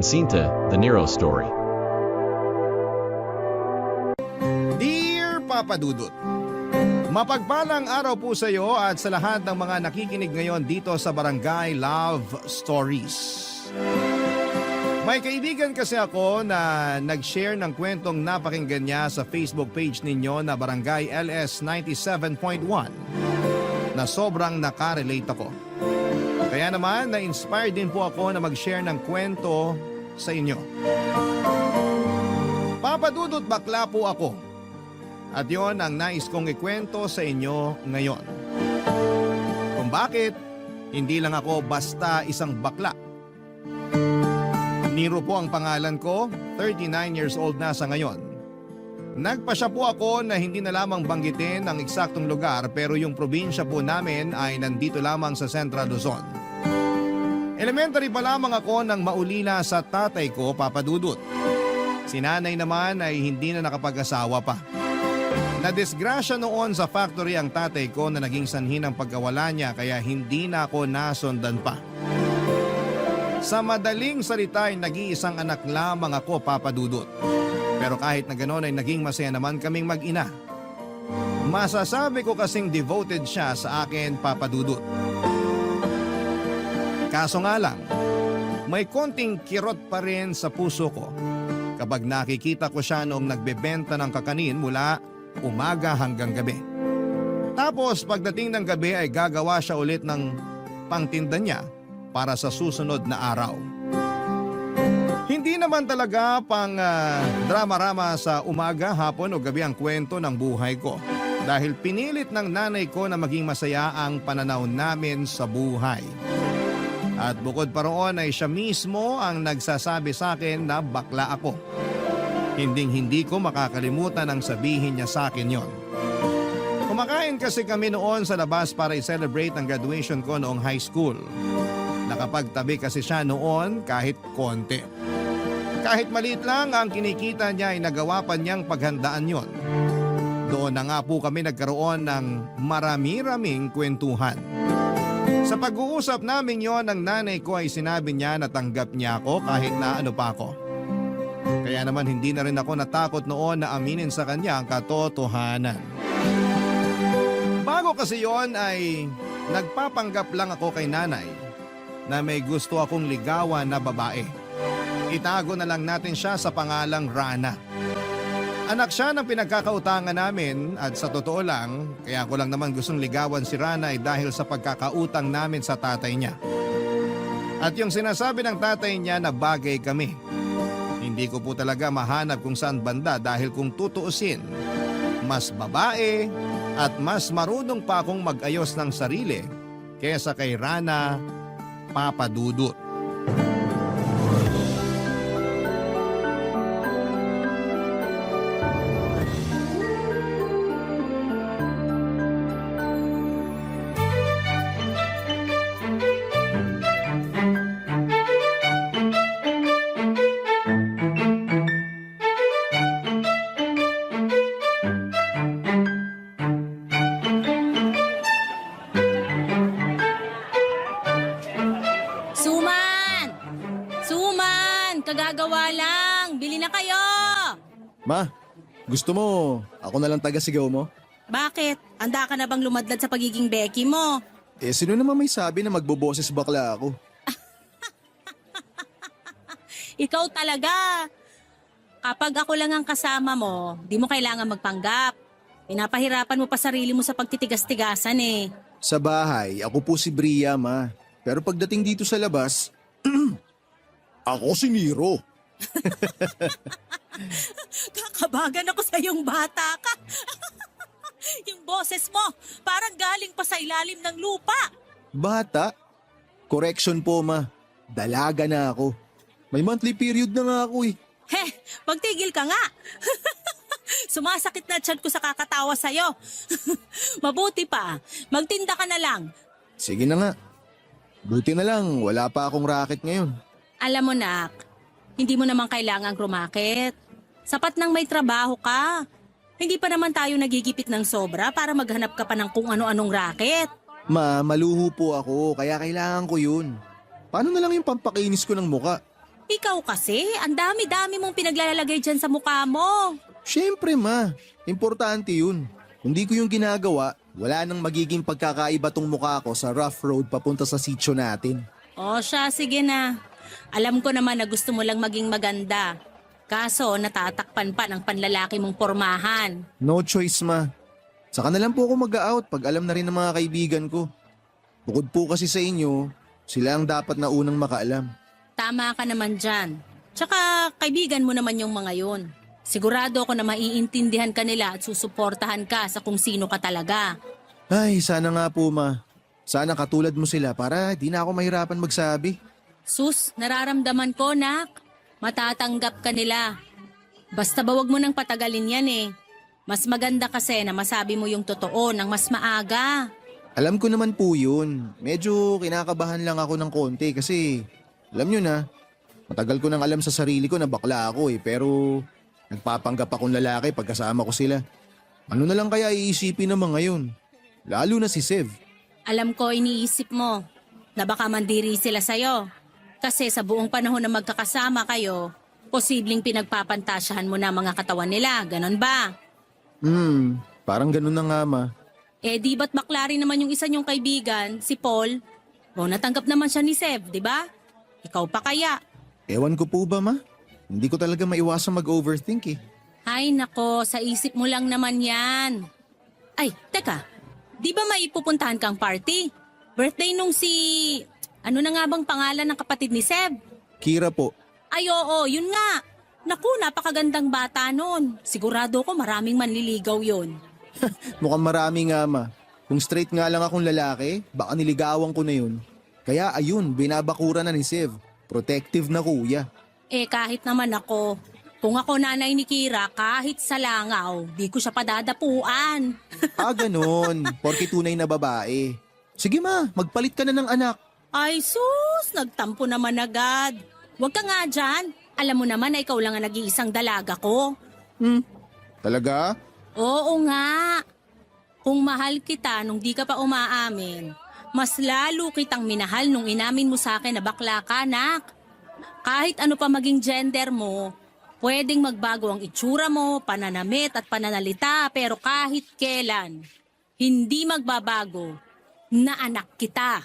Jacinta, The Nero Story. Dear Papa Dudut, mapagpalang araw po sa iyo at sa lahat ng mga nakikinig ngayon dito sa Barangay Love Stories. May kaibigan kasi ako na nag-share ng kwentong napakinggan niya sa Facebook page ninyo na Barangay LS 97.1 na sobrang nakarelate ako. Kaya naman na-inspire din po ako na mag-share ng kwento sa inyo. Papa Dudut, bakla po ako. At yon ang nais kong ikwento sa inyo ngayon. Kung bakit, hindi lang ako basta isang bakla. Nero po ang pangalan ko, 39 years old na sa ngayon. Nagpasya po ako na hindi na lamang banggitin ang eksaktong lugar pero yung probinsya po namin ay nandito lamang sa Central Luzon. Elementary pa lamang ako nang maulila sa tatay ko, Papa Dudut. Si nanay naman ay hindi na nakapag-asawa pa. Nadisgrasya noon sa factory ang tatay ko na naging sanhi ng pagkawala niya kaya hindi na ako nasundan pa. Sa madaling salita ay nag-iisang anak lamang ako, Papa Dudut. Pero kahit na gano'n ay naging masaya naman kaming mag-ina. Masasabi ko kasing devoted siya sa akin, Papa Dudut. Kaso nga lang, may konting kirot pa rin sa puso ko kapag nakikita ko siya noong nagbebenta ng kakanin mula umaga hanggang gabi. Tapos pagdating ng gabi ay gagawa siya ulit ng pangtinda niya para sa susunod na araw. Hindi naman talaga pang drama-rama sa umaga, hapon o gabi ang kwento ng buhay ko. Dahil pinilit ng nanay ko na maging masaya ang pananaw namin sa buhay. At bukod pa roon ay siya mismo ang nagsasabi sa akin na bakla ako. Hinding-hindi ko makakalimutan ang sabihin niya sa akin yon. Kumakain kasi kami noon sa labas para i-celebrate ang graduation ko noong high school. Nakapagtabi kasi siya noon kahit konti. Kahit maliit lang ang kinikita niya ay nagawa pa niyang paghandaan yon. Doon na nga po kami nagkaroon ng marami-raming kwentuhan. Sa pag-uusap namin yon ng nanay ko ay sinabi niya na tanggap niya ako kahit na ano pa ako. Kaya naman hindi na rin ako natakot noon na aminin sa kanya ang katotohanan. Bago kasi yon ay nagpapanggap lang ako kay nanay na may gusto akong ligawan na babae. Itago na lang natin siya sa pangalang Rana. Anak siya ng pinagkakautangan namin at sa totoo lang, kaya ko lang naman gustong ligawan si Rana ay dahil sa pagkakautang namin sa tatay niya. At yung sinasabi ng tatay niya na bagay kami. Hindi ko po talaga mahanap kung saan banda dahil kung tutuusin, mas babae at mas marunong pa akong mag-ayos ng sarili kaysa kay Rana, Papa Dudut. Kagagawa lang. Bili na kayo. Ma, gusto mo ako na lang taga-sigaw mo? Bakit? Handa ka na bang lumadlad sa pagiging Becky mo? Sino naman may sabi na magboboses bakla ako? Ikaw talaga. Kapag ako lang ang kasama mo, di mo kailangan magpanggap. Pinapahirapan mo pa sarili mo sa pagtitigas-tigasan eh. Sa bahay, ako po si Bria, ma. Pero pagdating dito sa labas, ako si Nero. Kakabagan ako sa iyong bata ka. Yung boses mo, parang galing pa sa ilalim ng lupa. Bata? Correction po, ma. Dalaga na ako. May monthly period na nga ako eh. Magtigil ka nga. Sumasakit na tiyan ko sa kakatawa sa'yo. Mabuti pa, magtinda ka na lang. Sige na nga. Buti na lang, wala pa akong racket ngayon. Alam mo, nak, hindi mo naman kailangang rumakit. Sapat nang may trabaho ka. Hindi pa naman tayo nagigipit ng sobra para maghanap ka pa ng kung ano-anong racket. Ma, maluho po ako, kaya kailangan ko yun. Paano na lang yung pampakinis ko ng muka? Ikaw kasi, ang dami-dami mong pinaglalagay dyan sa mukha mo. Siyempre ma, importante yun. Kung di ko yung ginagawa, wala nang magiging pagkakaiba tong mukha ko sa rough road papunta sa sitio natin. O siya, sige na. Alam ko naman na gusto mo lang maging maganda. Kaso natatakpan pa ng panlalaki mong pormahan. No choice ma. Saka na lang po ako mag-out pag alam na rin ng mga kaibigan ko. Bukod po kasi sa inyo, sila ang dapat na unang makaalam. Tama ka naman dyan. Tsaka kaibigan mo naman yung mga yun. Sigurado ako na maiintindihan ka nila at susuportahan ka sa kung sino ka talaga. Ay, sana nga po ma. Sana katulad mo sila para di na ako mahirapan magsabi. Sus, nararamdaman ko, nak. Matatanggap ka nila. Basta ba wag mo nang patagalin yan eh. Mas maganda kasi na masabi mo yung totoo ng mas maaga. Alam ko naman po yun. Medyo kinakabahan lang ako ng konti kasi alam nyo na, matagal ko nang alam sa sarili ko na bakla ako pero nagpapanggap akong lalaki pagkasama ko sila. Ano na lang kaya iisipin ng mga yun? Lalo na si Sev. Alam ko iniisip mo na baka mandiri sila sa'yo. Kasi sa buong panahon na magkakasama kayo, posibleng pinagpapantasyahan mo na mga katawan nila, ganon ba? Parang ganun na nga ma. Eh di ba't bakla rin naman yung isa niyong kaibigan, si Paul? O natanggap naman siya ni Sev, di ba? Ikaw pa kaya? Ewan ko po ba ma? Hindi ko talaga maiwasang mag-overthink eh. Ay nako, sa isip mo lang naman yan. Ay, teka, di ba may pupuntahan kang party? Birthday nung si... Ano na nga bang pangalan ng kapatid ni Sev? Kira po. Ay oo, yun nga. Naku, napakagandang bata nun. Sigurado ko maraming manliligaw yun. Mukhang marami nga ma. Kung straight nga lang akong lalaki, baka niligawan ko na yun. Kaya ayun, binabakura na ni Sev. Protective na kuya. Eh kahit naman ako, kung ako nanay ni Kira, kahit sa langaw, di ko siya padadapuan. Ganun. Porke tunay na babae. Sige ma, magpalit ka na ng anak. Ay sus, nagtampo naman agad. Huwag ka nga dyan. Alam mo naman na ikaw lang ang nag-iisang dalaga ko. Talaga? Oo nga. Kung mahal kita nung di ka pa umaamin, mas lalo kitang minahal nung inamin mo sa akin na bakla ka, nak. Kahit ano pa maging gender mo, pwedeng magbago ang itsura mo, pananamit at pananalita, pero kahit kailan, hindi magbabago na anak kita.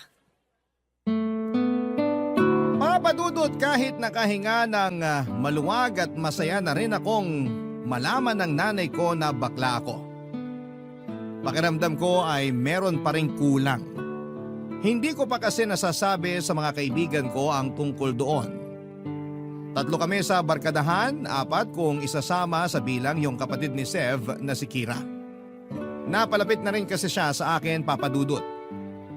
Papadudot kahit nakahinga ng maluwag at masaya na rin akong malaman ng nanay ko na bakla ako. Pakiramdam ko ay meron pa ring kulang. Hindi ko pa kasi nasasabi sa mga kaibigan ko ang tungkol doon. 3 kami sa barkadahan, 4 kung isasama sa bilang yung kapatid ni Sev na si Kira. Napalapit na rin kasi siya sa akin, papadudot.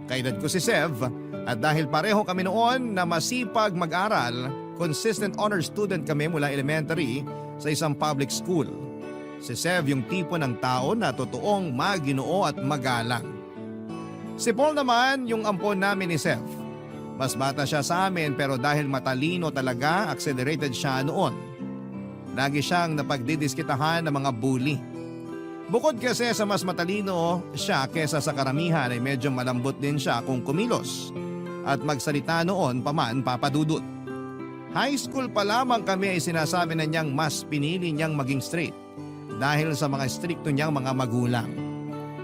Kaedad ko si Sev at dahil pareho kami noon na masipag mag-aral, consistent honor student kami mula elementary sa isang public school. Si Sev yung tipo ng tao na totoong maginoo at magalang. Si Paul naman yung ampon namin ni Sev. Mas bata siya sa amin pero dahil matalino talaga, accelerated siya noon. Lagi siyang napagdidiskitahan ng mga bully. Bukod kasi sa mas matalino siya kesa sa karamihan ay medyo malambot din siya kung kumilos at magsalita noon paman, papadudot. High school pa lamang kami ay sinasabi na niyang mas pinili niyang maging straight dahil sa mga strikto niyang mga magulang.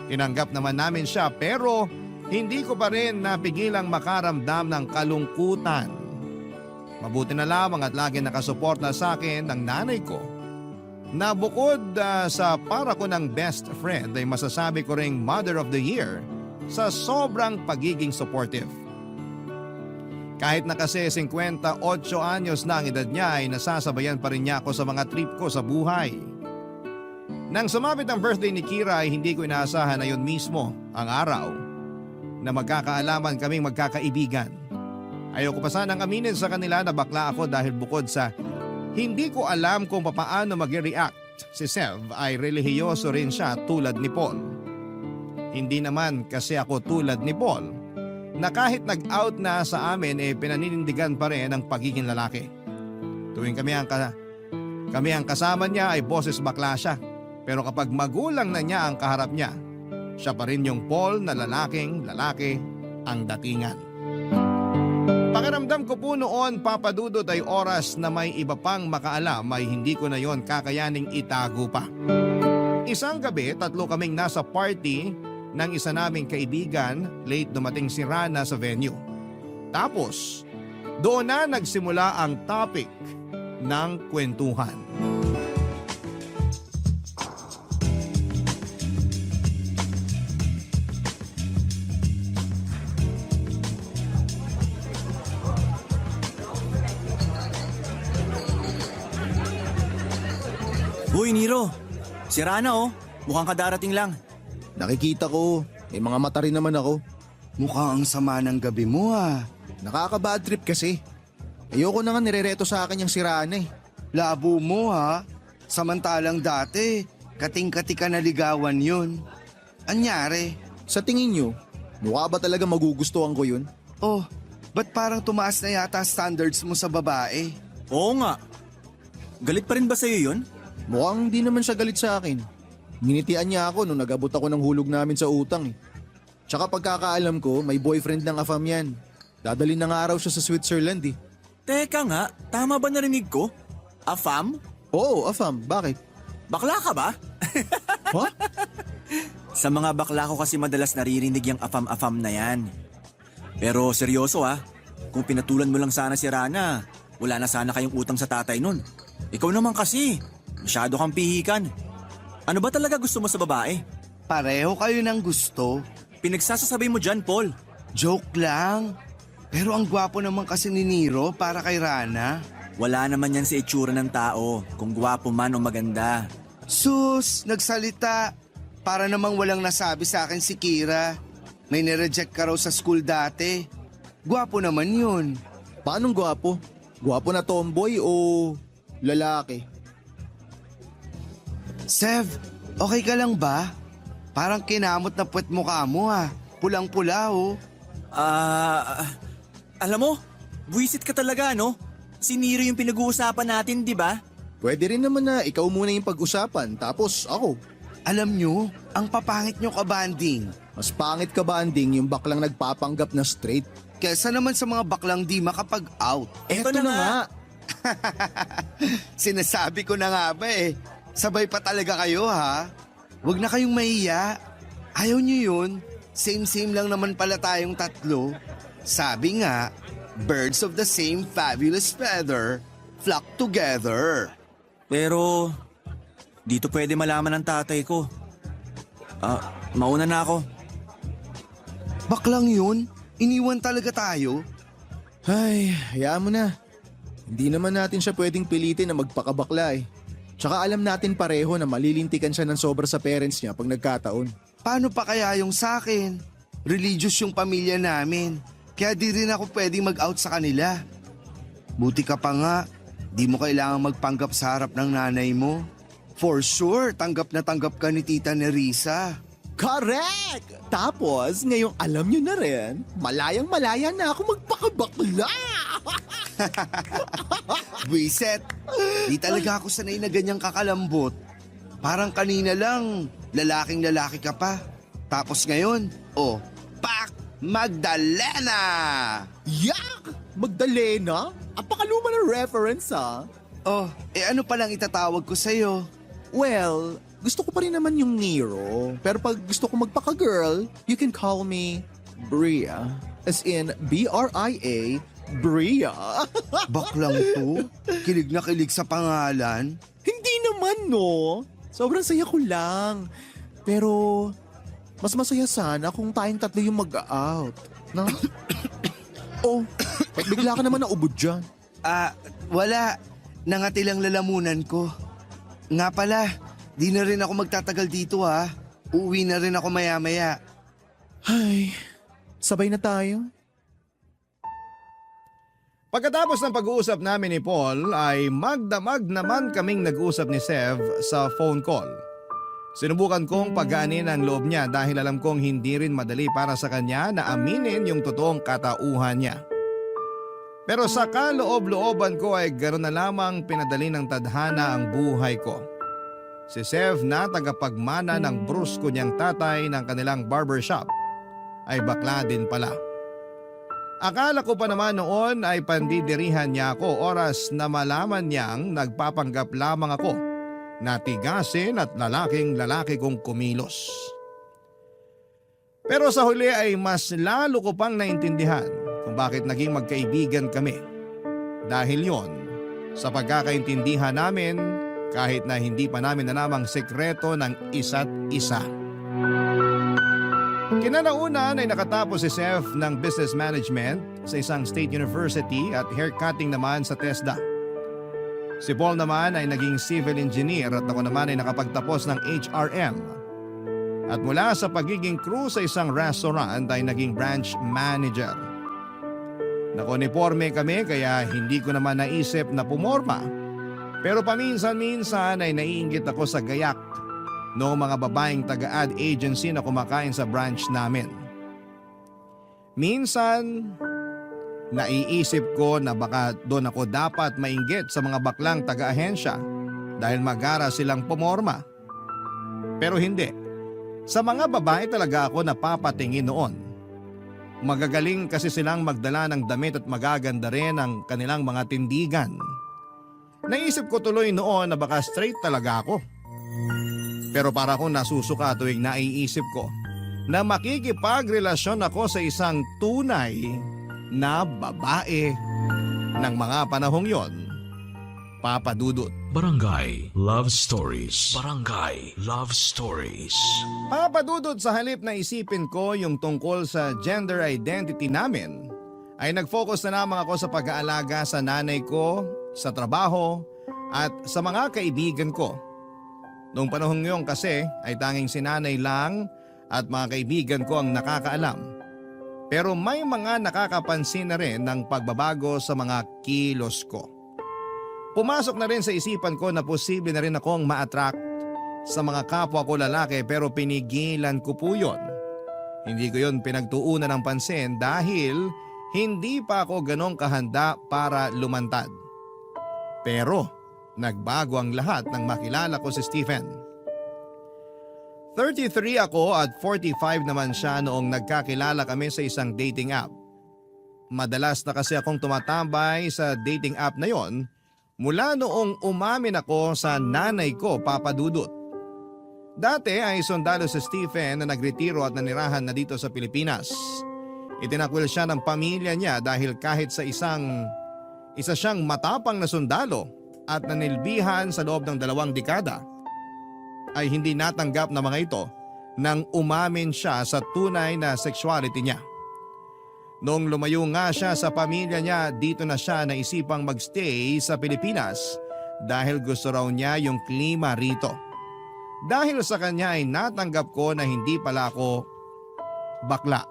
Tinanggap naman namin siya pero hindi ko pa rin napigilang makaramdam ng kalungkutan. Mabuti na lamang at lagi nakasuporta sa akin ng nanay ko na bukod sa para ko ng best friend ay masasabi ko ring Mother of the Year sa sobrang pagiging supportive. Kahit na kasi 58 anyos na ang edad niya ay nasasabayan pa rin niya ako sa mga trip ko sa buhay. Nang sumapit ang birthday ni Kira ay hindi ko inaasahan na yun mismo ang araw na magkakaalaman kaming magkakaibigan. Ayoko pa sanang aminin sa kanila na bakla ako dahil bukod sa hindi ko alam kung paano mag-react, si Sev ay relihiyoso rin siya tulad ni Paul. Hindi naman kasi ako tulad ni Paul na kahit nag-out na sa amin pinaninindigan pa rin ang pagiging lalaki. Tuwing kami ang kasama niya ay boses bakla siya. Pero kapag magulang na niya ang kaharap niya, siya pa rin yung Paul na lalaking lalaki ang datingan. Pakiramdam Pakiramdam ko po noon, Papa Dudut, ay oras na may iba pang makaalam ay hindi ko na yon kakayaning itago pa. Isang gabi, 3 kaming nasa party ng isa naming kaibigan, late dumating si Rana sa venue. Tapos, doon na nagsimula ang topic ng kwentuhan. Uy, Nero. Si Rana oh. Mukhang kadarating lang. Nakikita ko, may mga mata rin naman ako. Mukhang ang sama ng gabi mo ah. Nakaka-bad trip kasi. Ayoko na nga nirereto sa akin yung si Rana eh. Labo mo ha. Samantalang dati, kating-kati ka na ligawan yun. Anyari? Sa tingin nyo, mukha ba talaga magugustuhan ko yun? Oh, ba't parang tumaas na yata standards mo sa babae? Oo nga. Galit pa rin ba sa'yo yun? Mukhang di naman siya galit sa akin. Ninitian niya ako nung nag-abot ako ng hulog namin sa utang eh. Tsaka pagkakaalam ko, may boyfriend ng afam yan. Dadalhin na nga araw siya sa Switzerland eh. Teka nga, tama ba narinig ko? Afam? Oo, afam. Bakit? Bakla ka ba? Ha? Sa mga bakla ko kasi madalas naririnig yung afam-afam na yan. Pero seryoso kung pinatulan mo lang sana si Rana, wala na sana kayong utang sa tatay nun. Ikaw naman kasi, masyado kang pihikan. Ano ba talaga gusto mo sa babae? Pareho kayo ng gusto. Pinagsasasabi mo dyan, Paul. Joke lang. Pero ang gwapo naman kasi ni Nero para kay Rana. Wala naman yan sa itsura ng tao, kung gwapo man o maganda. Sus, nagsalita. Para namang walang nasabi sa akin si Kira. May nireject ka raw sa school dati. Gwapo naman yun. Paanong gwapo? Gwapo na tomboy o lalaki? Sev, okay ka lang ba? Parang kinamot na puwet mukha mo ha. Pulang-pula oh. Alam mo, buwisit ka talaga no? Si Nero yung pinag-uusapan natin, di ba? Pwede rin naman na ikaw muna yung pag-usapan, tapos ako. Alam nyo, ang papangit nyo kabanding. Mas pangit ka banding yung baklang nagpapanggap na straight. Kesa naman sa mga baklang di makapag-out. Eto na nga. Sinasabi ko na nga ba eh. Sabay pa talaga kayo ha. Huwag na kayong mahiya. Ayaw nyo yun. Same-same lang naman pala tayong tatlo. Sabi nga, birds of the same fabulous feather flock together. Pero, dito pwede malaman ng tatay ko. Mauna na ako. Baklang yun? Iniwan talaga tayo? Ay, hayaan mo na. Hindi naman natin siya pwedeng pilitin na magpakabakla eh. Tsaka alam natin pareho na malilintikan siya ng sobra sa parents niya pag nagkataon. Paano pa kaya yung sa akin? Religious yung pamilya namin. Kaya di rin ako pwedeng mag-out sa kanila. Buti ka pa nga, di mo kailangang magpanggap sa harap ng nanay mo. For sure, tanggap na tanggap ka ni Tita Nerissa. Correct! Tapos, ngayong alam nyo na rin, malayang-malaya na ako magpakabakla! Buiset, di talaga ako sanay na ganyang kakalambot. Parang kanina lang, lalaking-lalaki ka pa. Tapos ngayon, pak! Magdalena! Yak! Magdalena? Apakaluma ng reference ha? Ano palang itatawag ko sa'yo? Well, gusto ko pa rin naman yung Nero. Pero pag gusto ko magpaka-girl, you can call me Bria. As in, B-R-I-A, Bria. Baklang to? Kilig na kilig sa pangalan? Hindi naman no. Sobrang saya ko lang. Pero, mas masaya sana kung tayong tatlo yung mag-out. Na? Ba't bigla ka naman naubod dyan? Wala. Nangatilang lalamunan ko. Nga pala, di na rin ako magtatagal dito ha. Uuwi na rin ako maya-maya. Ay, sabay na tayo. Pagkatapos ng pag-uusap namin ni Paul ay magdamag naman kaming nag-usap ni Sev sa phone call. Sinubukan kong pagaanin ang loob niya dahil alam kong hindi rin madali para sa kanya na aminin yung totoong katauhan niya. Pero sa kaloob-looban ko ay gano'n na lamang pinadali ng tadhana ang buhay ko. Si Sev na tagapagmana ng brusko niyang tatay ng kanilang barbershop ay bakla din pala. Akala ko pa naman noon ay pandidirihan niya ako oras na malaman niyang nagpapanggap lamang ako na tigasin at lalaki kong kumilos. Pero sa huli ay mas lalo ko pang naintindihan kung bakit naging magkaibigan kami. Dahil yon, sa pagkakaintindihan namin kahit na hindi pa namin alamang sekreto ng isa't isa. Kinalaunan ay nakatapos si Seth ng Business Management sa isang state university at haircutting naman sa TESDA. Si Paul naman ay naging civil engineer at ako naman ay nakapagtapos ng HRM. At mula sa pagiging crew sa isang restaurant ay naging branch manager. Nakoniporme kami kaya hindi ko naman naisip na pumorma. Pero paminsan-minsan ay naiinggit ako sa gayak noong mga babaeng taga-ad agency na kumakain sa branch namin. Minsan, naiisip ko na baka doon ako dapat mainggit sa mga baklang taga-ahensya dahil magara silang pumorma. Pero hindi. Sa mga babae talaga ako napapatingin noon. Magagaling kasi silang magdala ng damit at magaganda rin ang kanilang mga tindigan. Naisip ko tuloy noon na baka straight talaga ako. Pero para akong nasusuka tuwing naiisip ko na makikipagrelasyon ako sa isang tunay na babae ng mga panahong yon, Papa Dudut. Barangay Love Stories. Barangay Love Stories. Papa Dudut, sa halip na isipin ko yung tungkol sa gender identity namin, ay nag-focus na lamang ako sa pag-aalaga sa nanay ko, sa trabaho at sa mga kaibigan ko. Noong panahon ngayon kasi ay tanging si nanay lang at mga kaibigan ko ang nakakaalam. Pero may mga nakakapansin na rin ng pagbabago sa mga kilos ko. Pumasok na rin sa isipan ko na posible na rin akong ma-attract sa mga kapwa ko lalaki pero pinigilan ko po yun. Hindi ko yun pinagtuunan ng pansin dahil hindi pa ako ganong kahanda para lumantad. Pero nagbago ang lahat nang makilala ko si Stephen. 33 ako at 45 naman siya noong nagkakilala kami sa isang dating app. Madalas na kasi akong tumatambay sa dating app na yon mula noong umamin ako sa nanay ko, Papa Dudut. Dati ay sundalo si Stephen na nagretiro at nanirahan na dito sa Pilipinas. Itinakwil siya ng pamilya niya dahil kahit sa isa siyang matapang na sundalo at nanilbihan sa loob ng 2 dekada, ay hindi natanggap na mga ito nang umamin siya sa tunay na sexuality niya. Noong lumayo nga siya sa pamilya niya, dito na siya naisipang magstay sa Pilipinas dahil gusto raw niya yung klima rito. Dahil sa kanya ay natanggap ko na hindi pala ako bakla.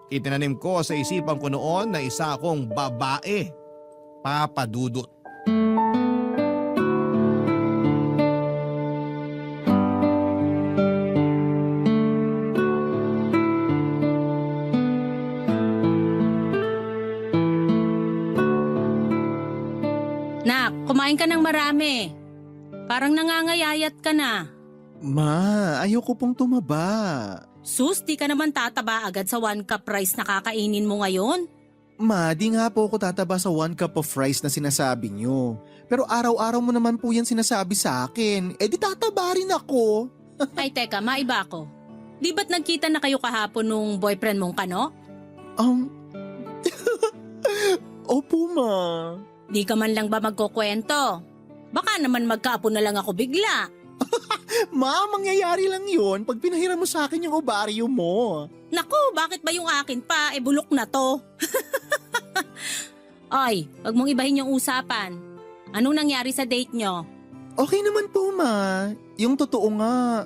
Itinanim ko sa isipan ko noon na isa akong babae, Papa Dudut. Nak, kumain ka ng marami. Parang nangangayayat ka na. Ma, ayoko pong tumaba. Sus, di ka naman tataba agad sa 1 cup rice na kakainin mo ngayon? Ma, di nga po ako tataba sa 1 cup of rice na sinasabi nyo. Pero araw-araw mo naman po yan sinasabi sa akin. Eh di tataba rin ako. Ay teka, maiba ako. Di ba't nagkita na kayo kahapon nung boyfriend mong kano? Opo, ma. Di ka man lang ba magkukwento? Baka naman magkaapo na lang ako bigla. Ma, mangyayari lang yun pag pinahiram mo sa akin yung ovaryo mo. Naku, bakit ba yung akin pa? E bulok na to. Ay, wag mong ibahin yung usapan. Anong nangyari sa date nyo? Okay naman po, ma. Yung totoo nga,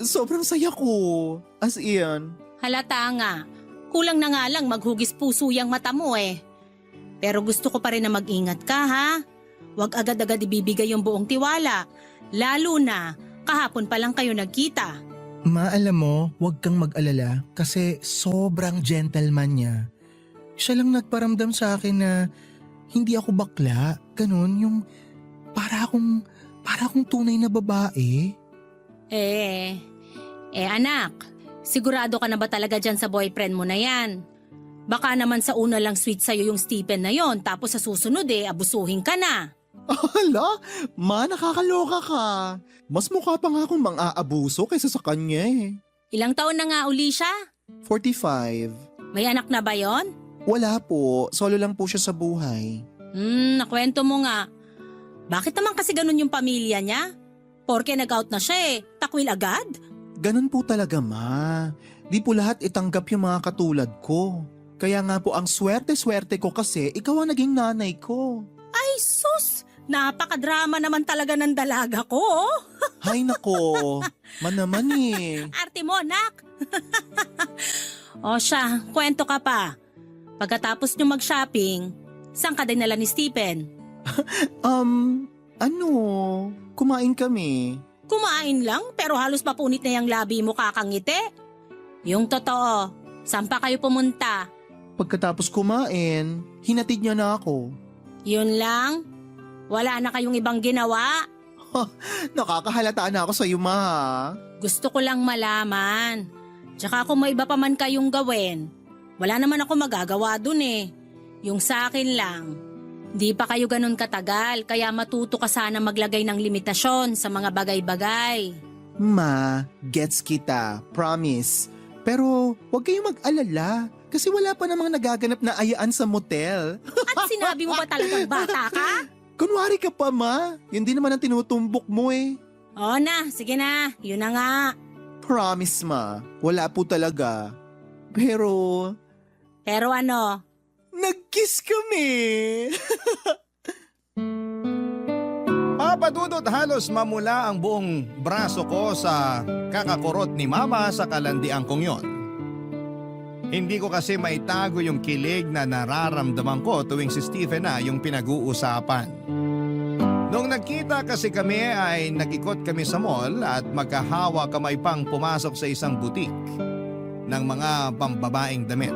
sobrang saya ko. As in. Halata nga. Kulang na nga lang maghugis puso yung mata mo eh. Pero gusto ko pa rin na mag-ingat ka ha. Huwag agad-agad ibibigay yung buong tiwala. Lalo na kahapon pa lang kayo nagkita. Ma, alam mo, huwag kang mag-alala kasi sobrang gentleman niya. Siya lang nagparamdam sa akin na hindi ako bakla. Ganun, yung para akong tunay na babae. Anak, sigurado ka na ba talaga dyan sa boyfriend mo na yan? Baka naman sa una lang sweet sa'yo yung Stephen na yon, tapos sa susunod abusuhin ka na. Hala, ma, nakakaloka ka. Mas mukha pa nga akong mang-aabuso kaysa sa kanya eh. Ilang taon na nga uli siya? 45. May anak na ba yon? Wala po, solo lang po siya sa buhay. Nakwento mo nga. Bakit naman kasi ganun yung pamilya niya? Porke nag-out na siya takwil agad? Ganun po talaga, ma. Di po lahat itanggap yung mga katulad ko. Kaya nga po ang swerte-swerte ko kasi ikaw ang naging nanay ko. Ay sus! Napakadrama naman talaga ng dalaga ko. Hay nako, man naman eh. Arte mo, anak. O siya, kwento ka pa. Pagkatapos nyo mag-shopping, saan ka dinala ni Stephen? Kumain kami. Kumain lang pero halos mapunit na yung labi mo kakangiti. Yung totoo, saan pa kayo pumunta? Pagkatapos kumain, hinatid niya na ako. Yun lang? Wala na kayong ibang ginawa? Nakakahalata na ako sa iyo, ma. Gusto ko lang malaman. Tsaka kung may iba pa man kayong gawin, wala naman ako magagawa dun Yung sa akin lang, di pa kayo ganun katagal kaya matuto ka sana maglagay ng limitasyon sa mga bagay-bagay. Ma, gets kita. Promise. Pero huwag kayong mag-alala kasi wala pa namang nagaganap na ayaan sa motel. At sinabi mo ba talagang bata ka? Kunwari ka pa, ma. Yun din naman ang tinutumbok mo eh. Oo na, sige na. Yun na nga. Promise, ma. Wala po talaga. Pero Pero ano? nag-kiss kami. Papadudot halos mamula ang buong braso ko sa kakakurot ni Mama sa kalandian kong yon. Hindi ko kasi maitago yung kilig na nararamdaman ko tuwing si Stephen na yung pinag-uusapan. Noong nagkita kasi kami ay nag-ikot kami sa mall at magkahawa kamay pang pumasok sa isang butik ng mga pambabaeng damit.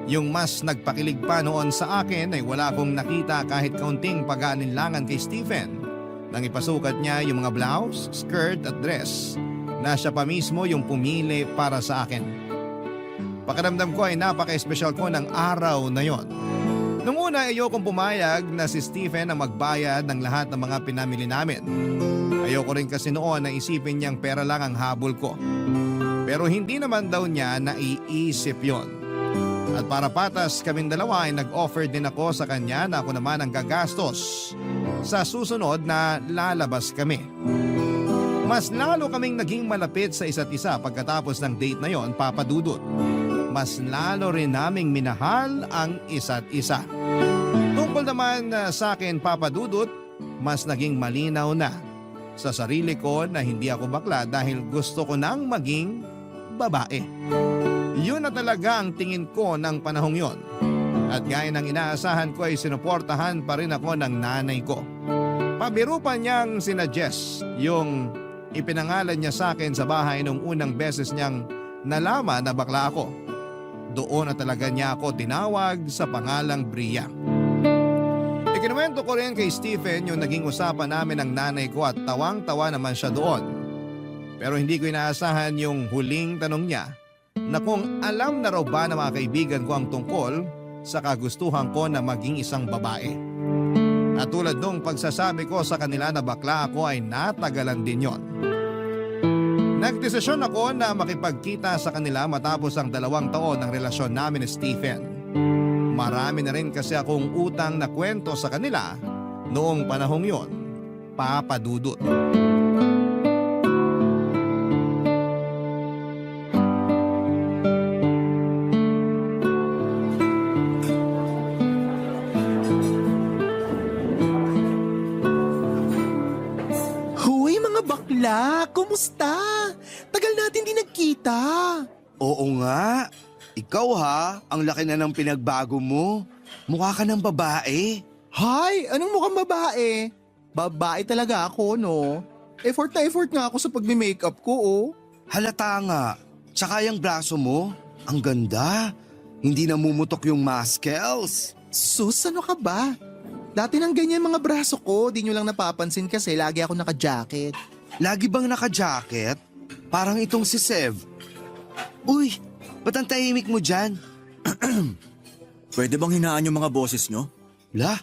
Yung mas nagpakilig pa noon sa akin ay wala kong nakita kahit kaunting pag-aalinlangan kay Stephen nang ipasukat niya yung mga blouse, skirt at dress na siya pa mismo yung pumili para sa akin. Pakiramdam ko ay napaka-espesyal ko ng araw na yon. Nung una ayokong pumayag na si Stephen ang magbayad ng lahat ng mga pinamili namin. Ayoko rin kasi noon na isipin niyang pera lang ang habol ko. Pero hindi naman daw niya naiisip yon. At para patas kaming dalawa ay nag-offer din ako sa kanya na ako naman ang gagastos sa susunod na lalabas kami. Mas lalo kaming naging malapit sa isa't isa pagkatapos ng date na yon, Papa Dudut. Mas lalo rin naming minahal ang isa't isa. Tungkol naman sa akin, Papa Dudut, mas naging malinaw na sa sarili ko na hindi ako bakla dahil gusto ko nang maging babae. Yun na talaga ang tingin ko ng panahong yon. At gaya ng inaasahan ko ay sinuportahan pa rin ako ng nanay ko. Pabiro pa niyang sinuggest yung ipinangalan niya sa akin sa bahay nung unang beses niyang nalaman na bakla ako. Doon na talaga niya ako tinawag sa pangalang Bria. Ikinuwento ko rin kay Stephen yung naging usapan namin ng nanay ko at tawang-tawa naman siya doon. Pero hindi ko inaasahan yung huling tanong niya na kung alam na raw ba ng mga kaibigan ko ang tungkol sa kagustuhan ko na maging isang babae. At tulad nung pagsasabi ko sa kanila na bakla ako ay natagalan din yon. Nagdesisyon ako na makipagkita sa kanila matapos ang 2 taon ng relasyon namin ni Stephen. Marami na rin kasi akong utang na kwento sa kanila noong panahong yon, Papa Dudut. Hoy mga bakla, kumusta? Tagal natin di nagkita. Oo nga. Ikaw ha, ang laki na ng pinagbago mo. Mukha ka ng babae. Hay, anong mukhang babae? Babae talaga ako, no? Effort na effort nga ako sa pagme-makeup ko, oh. Halata nga. Tsaka yung braso mo, ang ganda. Hindi namumutok yung muscles. Sus, ano ka ba? Dati nang ganyan mga braso ko, di nyo lang napapansin kasi lagi ako naka-jacket. Lagi bang naka-jacket? Parang itong si Sev. Uy, ba't ang tahimik mo dyan? Pwede bang hinaan yung mga boses nyo? La,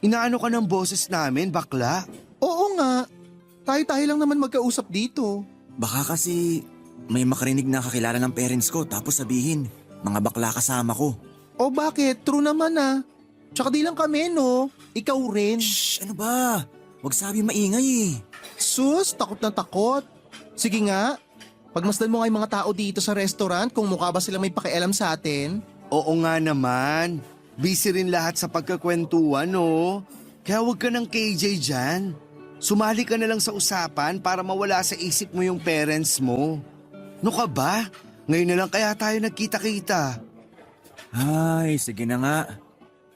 inaano ka ng boses namin, bakla? Oo nga. Tayo-tayo lang naman magkausap dito. Baka kasi may makarinig na kakilala ng parents ko tapos sabihin, mga bakla kasama ko. O bakit? True naman ah. Tsaka di lang kami no. Ikaw rin. Shh, ano ba? Huwag sabi maingay eh. Sus, takot na takot. Sige nga. Pagmasdan mo nga yung mga tao dito sa restaurant kung mukha ba silang may pakialam sa atin. Oo nga naman. Busy rin lahat sa pagkakwentuhan, no? Kaya huwag ka ng KJ dyan. Sumali ka na lang sa usapan para mawala sa isip mo yung parents mo. No ka ba? Ngayon na lang kaya tayo nagkita-kita. Ay, sige na nga.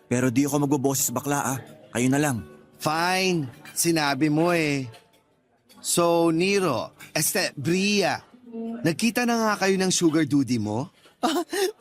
Pero di ako magboboses bakla ah. Kayo na lang. Fine, sinabi mo eh. So, Nero, Bria, nagkita na nga kayo ng sugar duty mo?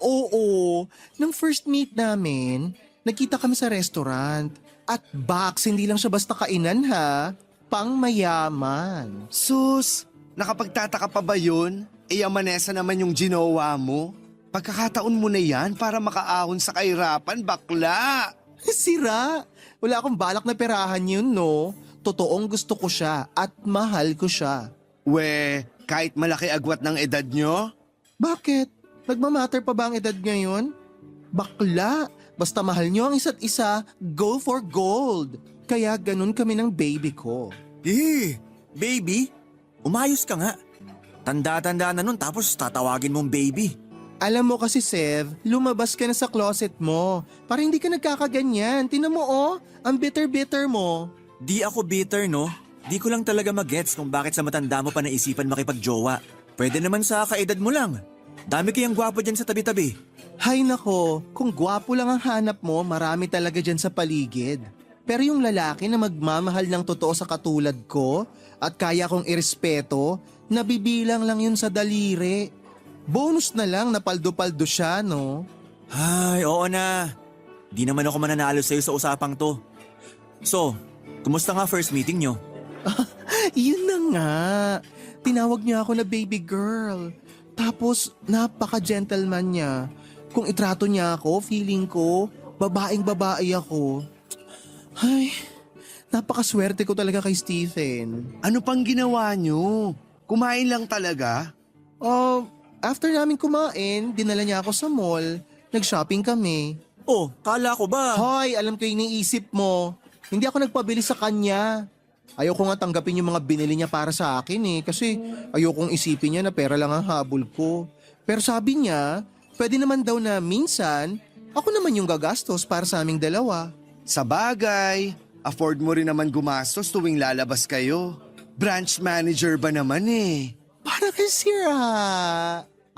Oo. Nung first meet namin, nagkita kami sa restaurant. At box, hindi lang siya basta kainan ha. Pang mayaman. Sus, nakapagtataka pa ba yun? Yamanesa naman yung ginawa mo. Pagkakataon mo na yan para makaahon sa kahirapan, bakla. Sira. Wala akong balak na perahan yun, no? Totoong gusto ko siya at mahal ko siya. We, kahit malaki agwat ng edad nyo? Bakit? Nagmamatter pa ba ang edad ngayon? Bakla. Basta mahal nyo ang isa't isa, go for gold. Kaya ganun kami ng baby ko. Baby? Umayos ka nga. Tanda-tanda na nun tapos tatawagin mong baby. Alam mo kasi, Sev, lumabas ka na sa closet mo. Para hindi ka nagkakaganyan. Tinan mo oh, ang bitter-bitter mo. Di ako bitter no. Di ko lang talaga magets kung bakit sa matanda mo pa naisipan makipagjowa. Pwede naman sa kaedad mo lang. Dami kayang gwapo dyan sa tabi-tabi. Hay nako, kung gwapo lang ang hanap mo, marami talaga dyan sa paligid. Pero yung lalaki na magmamahal ng totoo sa katulad ko at kaya kong irespeto, nabibilang lang yun sa daliri. Bonus na lang na paldo-paldo siya, no? Ay, oo na. Di naman ako mananalo sa'yo sa usapang to. So, kumusta nga first meeting nyo? Yun na nga. Tinawag niya ako na baby girl. Tapos, napaka-gentleman niya. Kung itrato niya ako, feeling ko, babaeng-babae ako. Ay, napakaswerte ko talaga kay Stephen. Ano pang ginawa nyo? Kumain lang talaga? After namin kumain, dinala niya ako sa mall. Nag-shopping kami. Oh, kala ko ba? Hoy, alam ko yung iniisip mo. Hindi ako nagpabili sa kanya. Ayoko nga tanggapin yung mga binili niya para sa akin eh. Kasi ayokong isipin niya na pera lang ang habol ko. Pero sabi niya, pwede naman daw na minsan, ako naman yung gagastos para sa aming dalawa. Sa bagay, afford mo rin naman gumastos tuwing lalabas kayo. Branch manager ba naman eh? Para kay sira.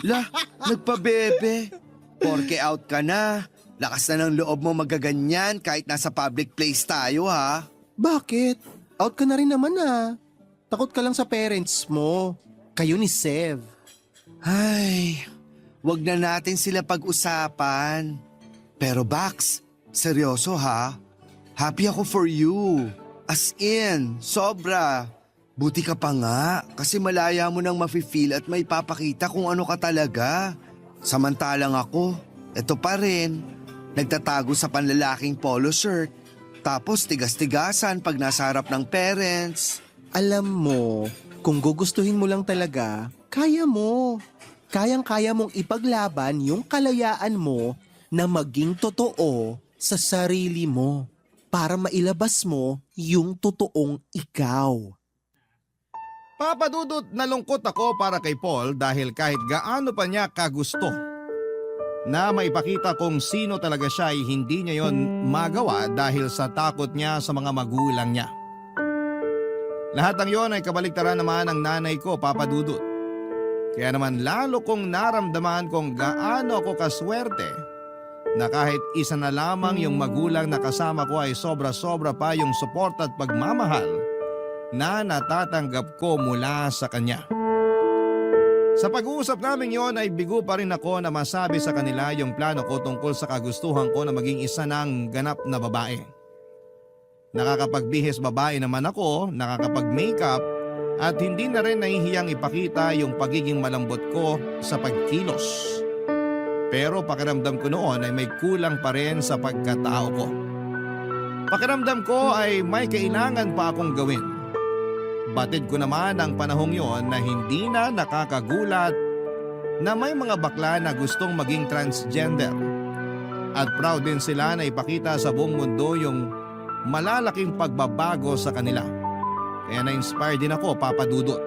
La, nagpabebe. Porke out ka na. Lakas na ng loob mo magaganyan kahit nasa public place tayo ha. Bakit? Out ka na rin naman ah. Takot ka lang sa parents mo. Kayo ni Sev. Ay, wag na natin sila pag-usapan. Pero Bax, seryoso ha? Happy ako for you. As in, sobra. Buti ka pa nga kasi malaya mo nang mafe-feel at may papakita kung ano ka talaga. Samantalang ako, eto pa rin. Nagtatago sa panlalaking polo shirt. Tapos tigas-tigasan pag nasa harap ng parents. Alam mo, kung gugustuhin mo lang talaga, kaya mo. Kayang-kaya mong ipaglaban yung kalayaan mo na maging totoo sa sarili mo para mailabas mo yung totoong ikaw. Papadudot nalungkot ako para kay Paul dahil kahit gaano pa niya kagusto na maipakita kung sino talaga siya ay hindi niya yon magawa dahil sa takot niya sa mga magulang niya. Lahat ng yon ay kabaliktaran naman ng nanay ko, Papa Dudut. Kaya naman lalo kong naramdaman kung gaano ako kaswerte na kahit isa na lamang yung magulang na kasama ko ay sobra-sobra pa yung support at pagmamahal na natatanggap ko mula sa kanya. Sa pag-uusap namin yon ay bigo pa rin ako na masabi sa kanila yung plano ko tungkol sa kagustuhan ko na maging isa ng ganap na babae. Nakakapagbihis babae naman ako, nakakapag-makeup at hindi na rin nahihiyang ipakita yung pagiging malambot ko sa pagkilos. Pero pakiramdam ko noon ay may kulang pa rin sa pagkatao ko. Pakiramdam ko ay may kailangan pa akong gawin. Batid ko naman ang panahong yon na hindi na nakakagulat na may mga bakla na gustong maging transgender. At proud din sila na ipakita sa buong mundo yung malalaking pagbabago sa kanila. Kaya na-inspire din ako, Papa Dudut.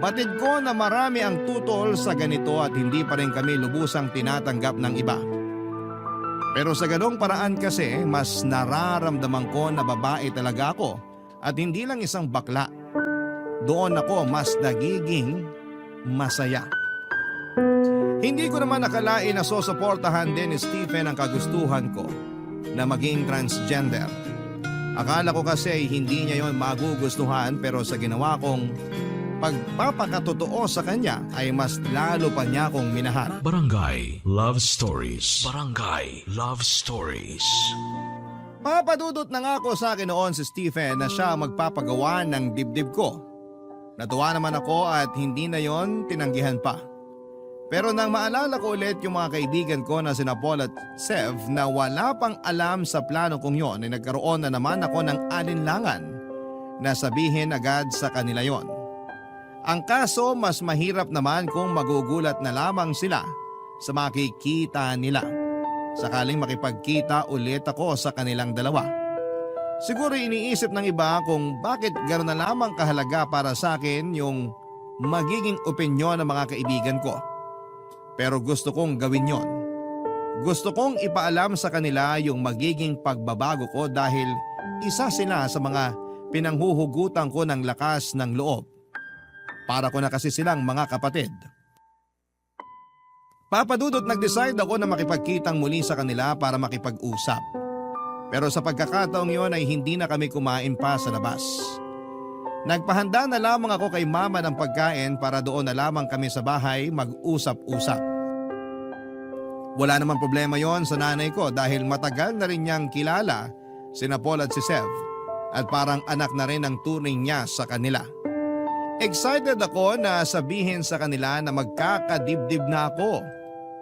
Batid ko na marami ang tutol sa ganito at hindi pa rin kami lubusang tinatanggap ng iba. Pero sa ganong paraan kasi, mas nararamdaman ko na babae talaga ako at hindi lang isang bakla. Doon ako mas nagiging masaya. Hindi ko naman nakalain na susuportahan din ni Stephen ang kagustuhan ko na maging transgender. Akala ko kasi hindi niya yon magugustuhan pero sa ginawa kong pagpapakatotoo sa kanya ay mas lalo pa niya akong minahal. Barangay Love Stories. Barangay Love Stories. Papadudot na nga ako sa akin noon si Stephen na siya magpapagawa ng dibdib ko. Natuwa naman ako at hindi na yon tinanggihan pa. Pero nang maalala ko ulit yung mga kaibigan ko na sina Paul at Sev na wala pang alam sa plano kong yon ay nagkaroon na naman ako ng alinlangan na sabihin agad sa kanila yon. Ang kaso mas mahirap naman kung magugulat na lamang sila sa makikita nila. Sakaling makipagkita ulit ako sa kanilang dalawa. Siguro iniisip ng iba kung bakit gano'n na lamang kahalaga para sa akin yung magiging opinyon ng mga kaibigan ko. Pero gusto kong gawin yon. Gusto kong ipaalam sa kanila yung magiging pagbabago ko dahil isa sila sa mga pinanghuhugutan ko ng lakas ng loob. Para ko na kasi silang mga kapatid. Papadudot nag-decide ako na makipagkitang muli sa kanila para makipag-usap. Pero sa pagkakataong yon ay hindi na kami kumain pa sa labas. Nagpahanda na lamang ako kay mama ng pagkain para doon na lamang kami sa bahay mag-usap-usap. Wala namang problema yon sa nanay ko dahil matagal na rin niyang kilala sina Paul at si Sev at parang anak na rin ang turing niya sa kanila. Excited ako na sabihin sa kanila na magkakadibdib na ako,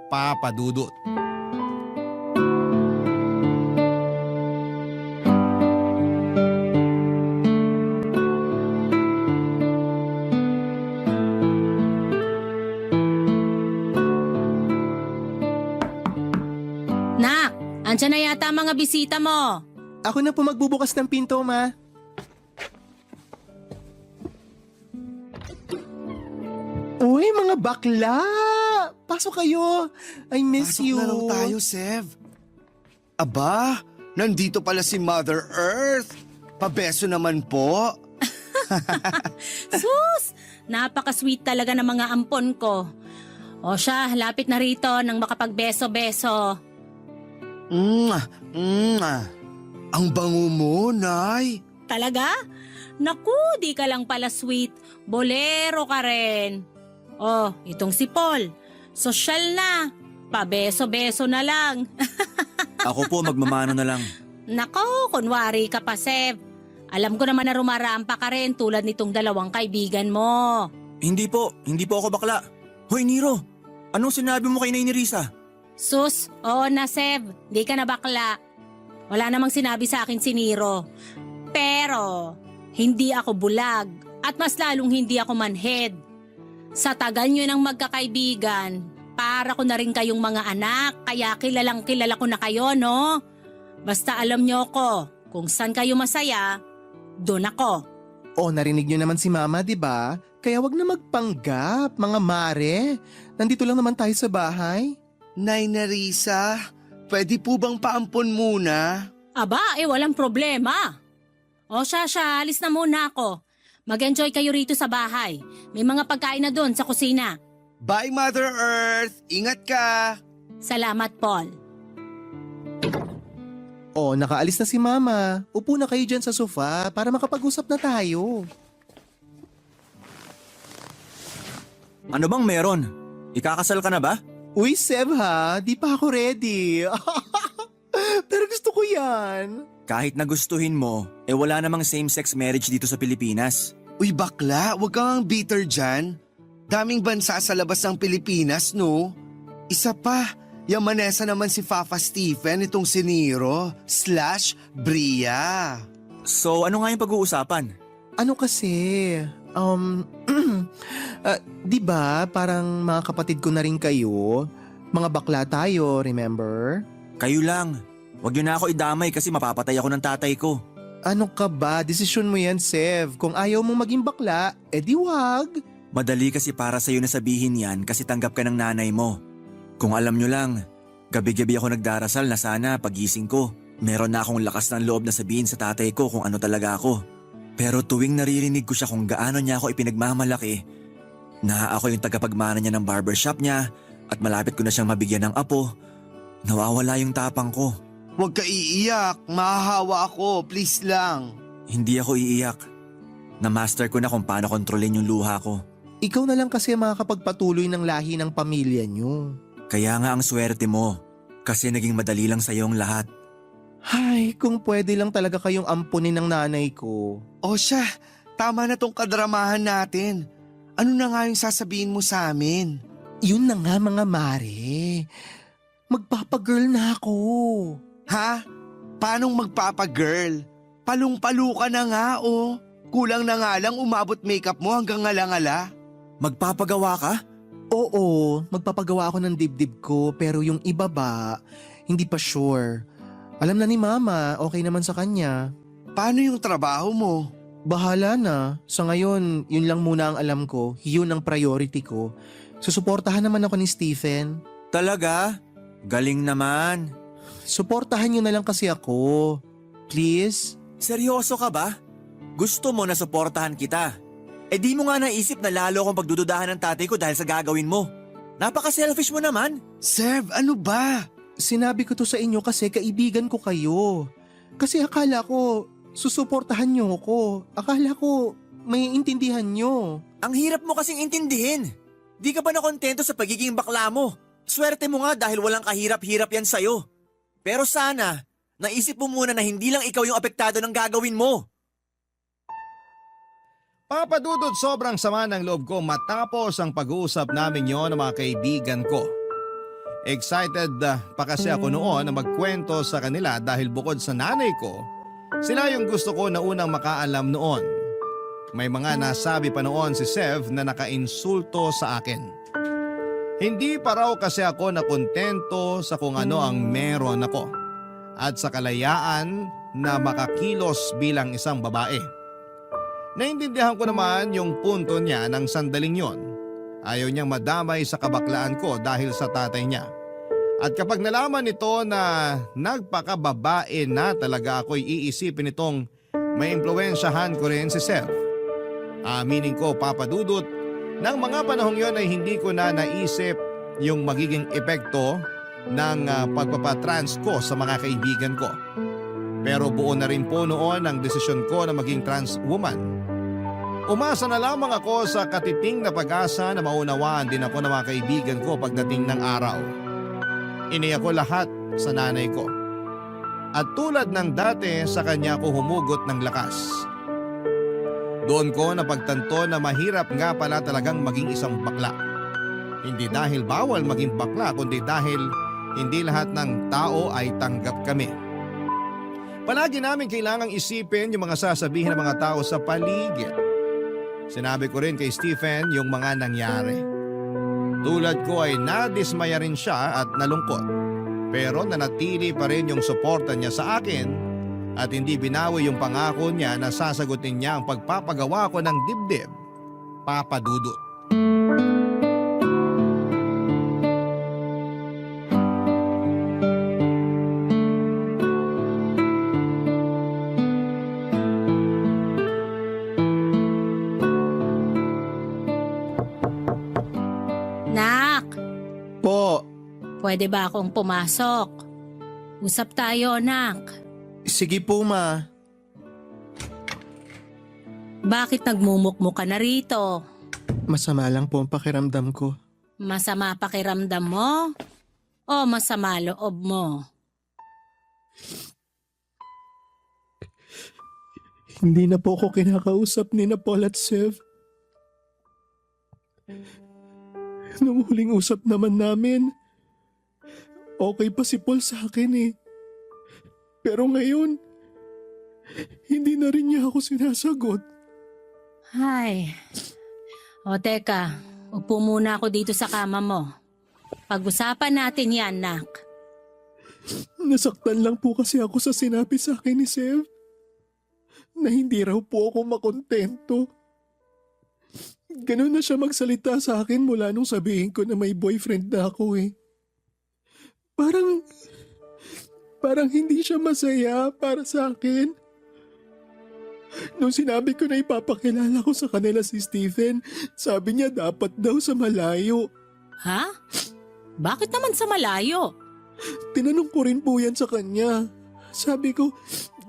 Papa Dudut. Nak, andyan na yata ang mga bisita mo. Ako na po magbubukas ng pinto, Ma. Uy, mga bakla! Pasok kayo! I miss Pasok you. na raw tayo, Sev. Aba, nandito pala si Mother Earth. Pabeso naman po. Sus! Napaka-sweet talaga ng mga ampon ko. O siya, lapit na rito nang makapagbeso-beso. Ang bango mo, Nay. Talaga? Naku, di ka lang pala sweet. Bolero ka rin. Oh, itong si Paul. Sosyal na. Pabeso-beso na lang. Ako po, magmamano na lang. Nako, kunwari ka pa, Seb. Alam ko naman na rumarampa ka rin tulad nitong dalawang kaibigan mo. Hindi po ako bakla. Hoy, Niro, anong sinabi mo kay Nay Risa? Sus, oo na, Seb. Di ka na bakla. Wala namang sinabi sa akin si Niro. Pero, hindi ako bulag at mas lalong hindi ako manhead. Sa tagal nyo ng magkakaibigan, para ko na rin kayong mga anak, kaya kilalang kilala ko na kayo, no? Basta alam nyo ko, kung saan kayo masaya, doon ako. Oh, narinig nyo naman si Mama, di ba? Kaya wag na magpanggap, mga mare. Nandito lang naman tayo sa bahay. Nay Narisa, pwede po bang paampon muna? Aba, walang problema. O siya, alis na muna ako. Mag-enjoy kayo rito sa bahay. May mga pagkain na doon sa kusina. Bye, Mother Earth. Ingat ka. Salamat, Paul. Oh, nakaalis na si Mama. Upo na kayo dyan sa sofa para makapag-usap na tayo. Ano bang meron? Ikakasal ka na ba? Uy, Seb ha, di pa ako ready. Pero gusto ko yan. Kahit nagustuhin mo, wala namang same-sex marriage dito sa Pilipinas. Uy, bakla, wag kang bitter dyan. Daming bansa sa labas ng Pilipinas, no? Isa pa, Yamanesa naman si Papa Stephen, itong si Nero / Bria. So ano nga yung pag-uusapan? Ano kasi, di ba parang mga kapatid ko na rin kayo? Mga bakla tayo, remember? Kayo lang. Huwag yun na ako idamay kasi mapapatay ako ng tatay ko. Ano ka ba? Desisyon mo yan, Sev. Kung ayaw mong maging bakla, edi wag. Madali kasi para sa'yo na sabihin yan kasi tanggap ka ng nanay mo. Kung alam nyo lang, gabi-gabi ako nagdarasal na sana pagising ko. Meron na akong lakas ng loob na sabihin sa tatay ko kung ano talaga ako. Pero tuwing naririnig ko siya kung gaano niya ako ipinagmamalaki, na ako yung tagapagmana niya ng barbershop niya at malapit ko na siyang mabigyan ng apo, nawawala yung tapang ko. Huwag ka iiyak, mahahawa ako, please lang. Hindi ako iiyak. Na-master ko na kung paano kontrolin yung luha ko. Ikaw na lang kasi makakapagpatuloy ng lahi ng pamilya nyo. Kaya nga ang swerte mo, kasi naging madali lang sa'yo ang lahat. Ay, kung pwede lang talaga kayong ampunin ng nanay ko. O siya, tama na tong kadramahan natin. Ano na nga yung sasabihin mo sa amin? Yun na nga mga mare. Magpapagirl na ako. Ha? Paanong magpapagirl? Palung-palu ka na nga oh. Kulang na nga lang umabot makeup mo hanggang ngala-ngala. Magpapagawa ka? Oo, magpapagawa ako ng dibdib ko pero yung iba ba, hindi pa sure. Alam na ni Mama, okay naman sa kanya. Paano yung trabaho mo? Bahala na. Sa ngayon, yun lang muna ang alam ko. Yun ang priority ko. Susuportahan naman ako ni Stephen. Talaga? Galing naman. Suportahan niyo na lang kasi ako. Please? Seryoso ka ba? Gusto mo na suportahan kita? Eh di mo nga naisip na lalo akong pagdududahan ng tatay ko dahil sa gagawin mo. Napaka-selfish mo naman. Sev, ano ba? Sinabi ko to sa inyo kasi kaibigan ko kayo. Kasi akala ko, susuportahan niyo ako. Akala ko, may intindihan niyo. Ang hirap mo kasing intindihin. Di ka ba nakontento sa pagiging bakla mo? Swerte mo nga dahil walang kahirap-hirap yan sa'yo. Pero sana, naisip mo muna na hindi lang ikaw yung apektado ng gagawin mo. Papadudod sobrang sama ng loob ko matapos ang pag-uusap namin yon ng mga kaibigan ko. Excited pa kasi ako noon na magkwento sa kanila dahil bukod sa nanay ko, sila yung gusto ko na unang makaalam noon. May mga nasabi pa noon si Sev na nakainsulto sa akin. Hindi pa raw kasi ako nakontento sa kung ano ang meron ako at sa kalayaan na makakilos bilang isang babae. Naintindihan ko naman yung punto niya ng sandaling yon. Ayaw niyang madamay sa kabaklaan ko dahil sa tatay niya. At kapag nalaman nito na nagpakababae na talaga ako'y iisipin itong may impluwensyahan ko rin si Sev. Aminin ko, papadudot, nang mga panahong yon ay hindi ko na naisip yung magiging epekto ng pagpapatrans ko sa mga kaibigan ko. Pero buo na rin po noon ang desisyon ko na maging trans woman. Umasa na lamang ako sa katiting na pag-asa na maunawaan din ako ng mga kaibigan ko pagdating ng araw. Iniyak ko lahat sa nanay ko. At tulad ng dati sa kanya ko humugot ng lakas. Doon ko napagtanto na mahirap nga pala talagang maging isang bakla. Hindi dahil bawal maging bakla kundi dahil hindi lahat ng tao ay tanggap kami. Palagi namin kailangang isipin yung mga sasabihin ng mga tao sa paligid. Sinabi ko rin kay Stephen yung mga nangyari. Tulad ko ay nadismaya rin siya at nalungkot. Pero nanatili pa rin yung suporta niya sa akin at hindi binawi yung pangako niya na sasagutin niya ang pagpapagawa ko ng dibdib, papadudot. Nak, Po, pwede ba akong pumasok? Usap tayo, nak. sige po ma. Bakit nagmumukmuk ka na rito? Masama lang po ang pakiramdam ko. Masama pakiramdam mo? O masama loob mo? Hindi na po ako kinakausap ni Paul at Sev. Nung huling usap naman namin, okay pa si Paul sa akin eh. Pero ngayon, hindi na rin niya ako sinasagot. Ay. O teka, upo muna ako dito sa kama mo. Pag-usapan natin yan, Nak. Nasaktan lang po kasi ako sa sinabi sa akin ni Sev na hindi raw po ako makontento. Ganun na siya magsalita sa akin mula nung sabihin ko na may boyfriend na ako eh. Parang hindi siya masaya para sa akin. Nung sinabi ko na ipapakilala ko sa kanila si Stephen, sabi niya dapat daw sa malayo. Ha? Bakit naman sa malayo? Tinanong ko rin po yan sa kanya. Sabi ko,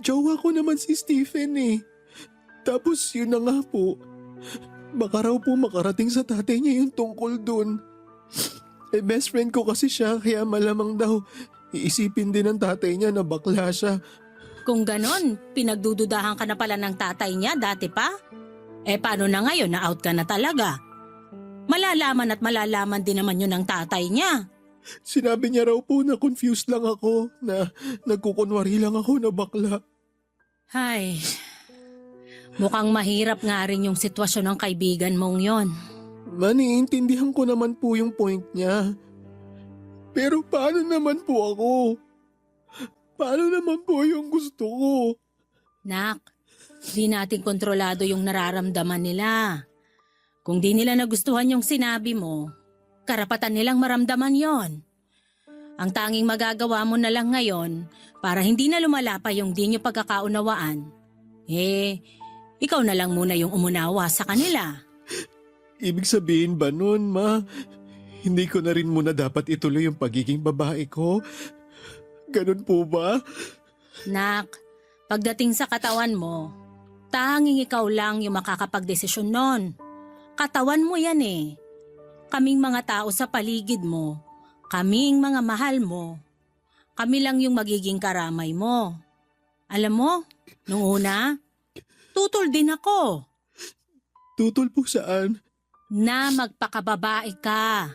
jowa ko naman si Stephen eh. Tapos yun na nga po. Baka raw po makarating sa tatay niya yung tungkol dun. Best friend ko kasi siya kaya malamang daw iisipin din ng tatay niya na bakla siya. Kung ganon, pinagdududahan ka na pala ng tatay niya dati pa? Paano na ngayon na out ka na talaga? Malalaman at malalaman din naman yun ng tatay niya. Sinabi niya raw po na confused lang ako, na nagkukunwari lang ako na bakla. Ay, mukhang mahirap nga rin yung sitwasyon ng kaibigan mong yon. Maniintindihan ko naman po yung point niya. Pero paano naman po ako? Paano naman po yung gusto ko? Nak, di natin kontrolado yung nararamdaman nila. Kung di nila nagustuhan yung sinabi mo, karapatan nilang maramdaman yon. Ang tanging magagawa mo na lang ngayon para hindi na lumala pa yung di nyo pagkakaunawaan, ikaw na lang muna yung umunawa sa kanila. Ibig sabihin ba nun, Ma? Hindi ko na rin muna dapat ituloy yung pagiging babae ko? Ganun po ba? Nak, pagdating sa katawan mo, tanging ikaw lang yung makakapagdesisyon nun. Katawan mo yan eh. Kaming mga tao sa paligid mo, kaming mga mahal mo, kami lang yung magiging karamay mo. Alam mo, nung una, tutol din ako. Tutol po saan? Na magpakababae ka.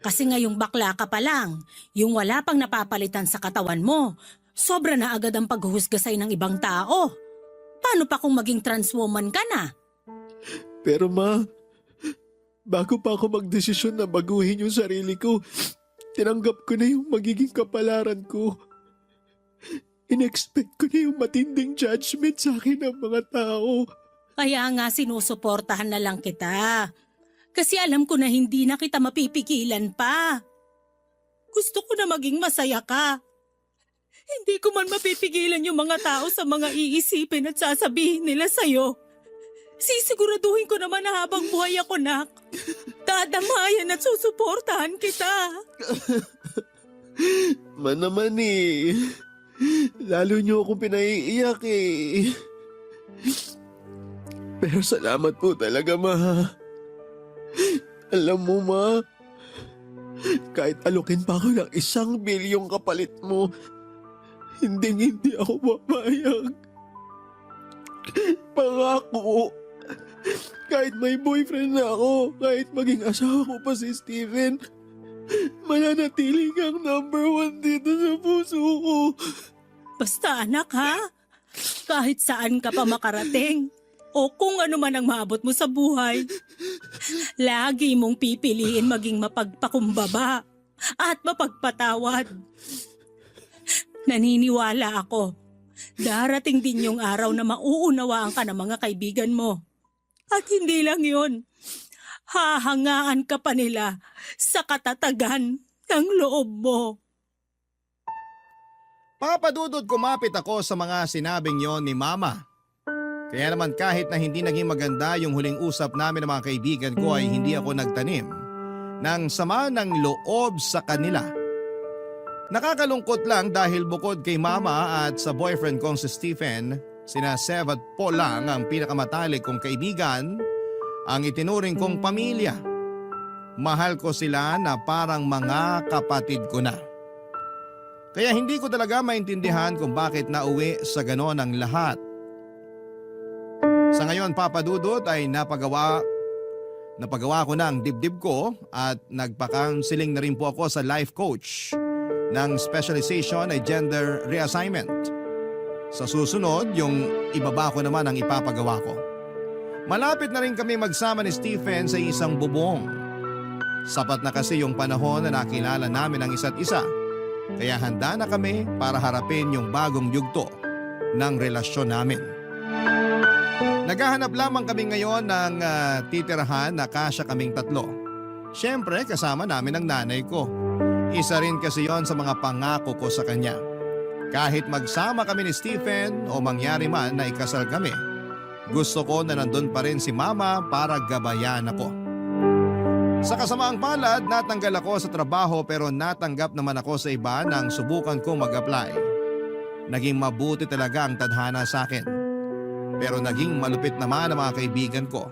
Kasi ngayong bakla ka pa lang, yung wala pang napapalitan sa katawan mo, sobra na agad ang paghuhusga sa'yo ng ibang tao. Paano pa kung maging trans woman ka na? Pero Ma, bago pa ako magdesisyon na baguhin yung sarili ko, tinanggap ko na yung magiging kapalaran ko. In-expect ko na yung matinding judgment sa akin ng mga tao. Kaya nga sinusuportahan na lang kita. Kasi alam ko na hindi na kita mapipigilan pa. Gusto ko na maging masaya ka. Hindi ko man mapipigilan yung mga tao sa mga iisipin at sasabihin nila sa'yo. Sisiguraduhin ko naman na habang buhay ako, Nak. Dadamayan at susuportahan kita. Ma naman eh. Lalo niyo akong pinaiiyak eh. Pero salamat po talaga, Ma. Alam mo, Ma, kahit alukin pa ako ng 1 bilyong kapalit mo, hindi ako papayag. Pangako, kahit may boyfriend na ako, kahit maging asawa ko pa si Steven, mananatili kang #1 dito sa puso ko. Basta anak ha, kahit saan ka pa makarating o kung ano man ang maabot mo sa buhay, lagi mong pipiliin maging mapagpakumbaba at mapagpatawad. Naniniwala ako, darating din yung araw na mauunawaan ka ng mga kaibigan mo. At hindi lang yun, hahangaan ka pa nila sa katatagan ng loob mo. Papadudod kumapit ako sa mga sinabing yon ni Mama. Kaya naman kahit na hindi naging maganda yung huling usap namin ng mga kaibigan ko ay hindi ako nagtanim ng sama ng loob sa kanila. Nakakalungkot lang dahil bukod kay Mama at sa boyfriend kong si Stephen, sina Sev at Paul lang ang pinakamatalik kong kaibigan, ang itinuring kong pamilya. Mahal ko sila na parang mga kapatid ko na. Kaya hindi ko talaga maintindihan kung bakit nauwi sa ganon ang lahat. Sa ngayon, Papa Dudut, ay napagawa ko na ang dibdib ko at nagpa-counseling na rin po ako sa life coach ng specialization ay gender reassignment. Sa susunod, yung ibaba ko naman ang ipapagawa ko. Malapit na rin kami magsama ni Stephen sa isang bubong. Sapat na kasi yung panahon na nakilala namin ang isa't isa. Kaya handa na kami para harapin yung bagong yugto ng relasyon namin. Naghahanap lamang kami ngayon ng titirahan na kasya kaming tatlo. Siyempre kasama namin ang nanay ko. Isa rin kasi yon sa mga pangako ko sa kanya. Kahit magsama kami ni Stephen o mangyari man na ikasal kami, gusto ko na nandun pa rin si mama para gabayan ako. Sa kasamaang palad, natanggal ako sa trabaho pero natanggap naman ako sa iba nang subukan kong mag-apply. Naging mabuti talaga ang tadhana sa akin. Pero naging malupit naman ang mga kaibigan ko.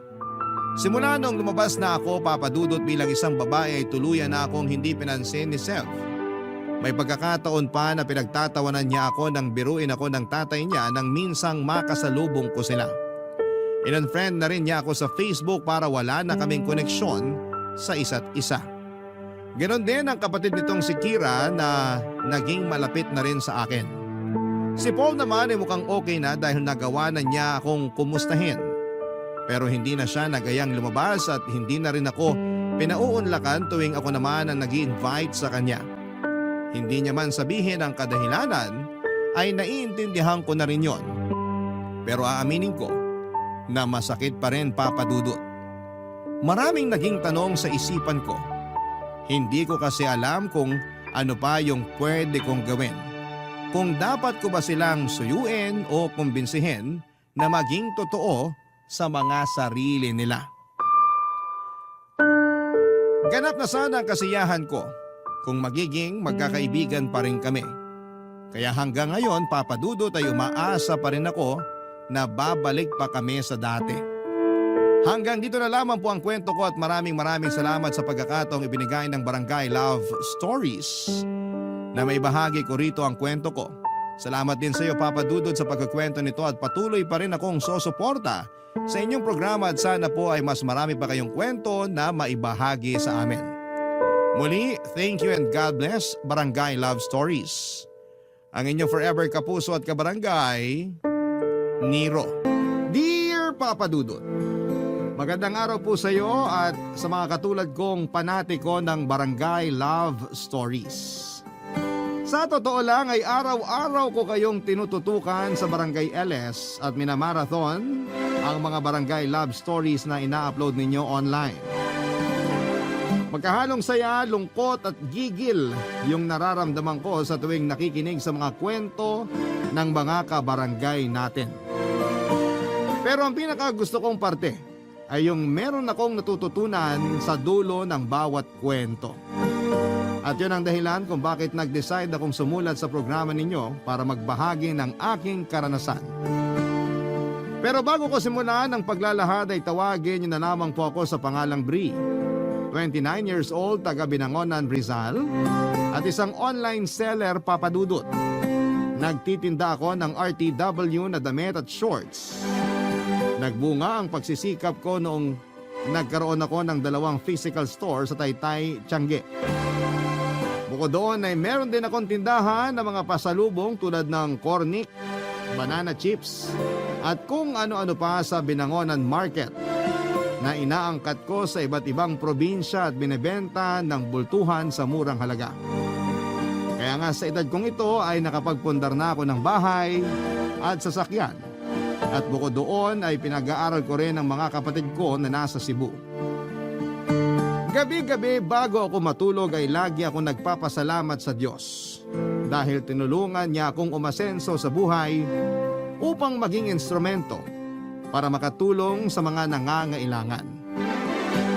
Simula nung lumabas na ako, papadudot bilang isang babae ay tuluyan na akong hindi pinansin ni Seth. May pagkakataon pa na pinagtatawanan niya ako nang biruin ako ng tatay niya nang minsang makasalubong ko sila. In-unfriend na rin niya ako sa Facebook para wala na kaming koneksyon sa isa't isa. Ganon din ang kapatid nitong si Kira na naging malapit na rin sa akin. Si Paul naman ay mukhang okay na dahil nagawa na niya akong kumustahin. Pero hindi na siya nagayang lumabas at hindi na rin ako pinauunlakan tuwing ako naman ang nag-i-invite sa kanya. Hindi niya man sabihin ang kadahilanan ay naiintindihan ko na rin yon. Pero aaminin ko na masakit pa rin, Papa Dudut. Maraming naging tanong sa isipan ko. Hindi ko kasi alam kung ano pa yung pwede kong gawin. Kung dapat ko ba silang suyuin o kumbinsihin na maging totoo sa mga sarili nila. Ganap na sana ang kasiyahan ko kung magiging magkakaibigan pa rin kami. Kaya hanggang ngayon, Papa Dudut, ay umaasa pa rin ako na babalik pa kami sa dati. Hanggang dito na lamang po ang kwento ko at maraming salamat sa pagkakataong ibinigay ng Barangay Love Stories na may bahagi ko rito ang kwento ko. Salamat din sa iyo, Papa Dudut, sa pagkukwento nito at patuloy pa rin akong susuporta sa inyong programa at sana po ay mas marami pa kayong kwento na maibahagi sa amin. Muli, thank you and God bless Barangay Love Stories. Ang inyong forever kapuso at kabarangay, Nero. Dear Papa Dudut, magandang araw po sa iyo at sa mga katulad kong panatiko ng Barangay Love Stories. Sa totoo lang ay araw-araw ko kayong tinututukan sa Barangay LS at minamarathon ang mga Barangay Love Stories na ina-upload ninyo online. Magkahalong saya, lungkot at gigil yung nararamdaman ko sa tuwing nakikinig sa mga kwento ng mga kabarangay natin. Pero ang pinakagusto kong parte ay yung meron akong natututunan sa dulo ng bawat kwento. At yun ang dahilan kung bakit nag-decide akong sumulat sa programa ninyo para magbahagi ng aking karanasan. Pero bago ko simulan ang paglalahad ay tawagin niyo na lamang po ako sa pangalang Bri. 29 years old, taga Binangonan, Rizal, at isang online seller, Papa Dudut. Nagtitinda ako ng RTW na damit at shorts. Nagbunga ang pagsisikap ko noong nagkaroon ako ng 2 physical store sa Taytay, Tiangge. Bukod doon ay meron din akong tindahan ng mga pasalubong tulad ng cornic, banana chips, at kung ano-ano pa sa Binangonan Market na inaangkat ko sa iba't ibang probinsya at binebenta ng bultuhan sa murang halaga. Kaya nga sa edad kong ito ay nakapagpundar na ako ng bahay at sasakyan. At bukod doon ay pinag-aaral ko rin ang mga kapatid ko na nasa Cebu. Gabi-gabi bago ako matulog ay lagi ako nagpapasalamat sa Diyos dahil tinulungan niya akong umasenso sa buhay upang maging instrumento para makatulong sa mga nangangailangan.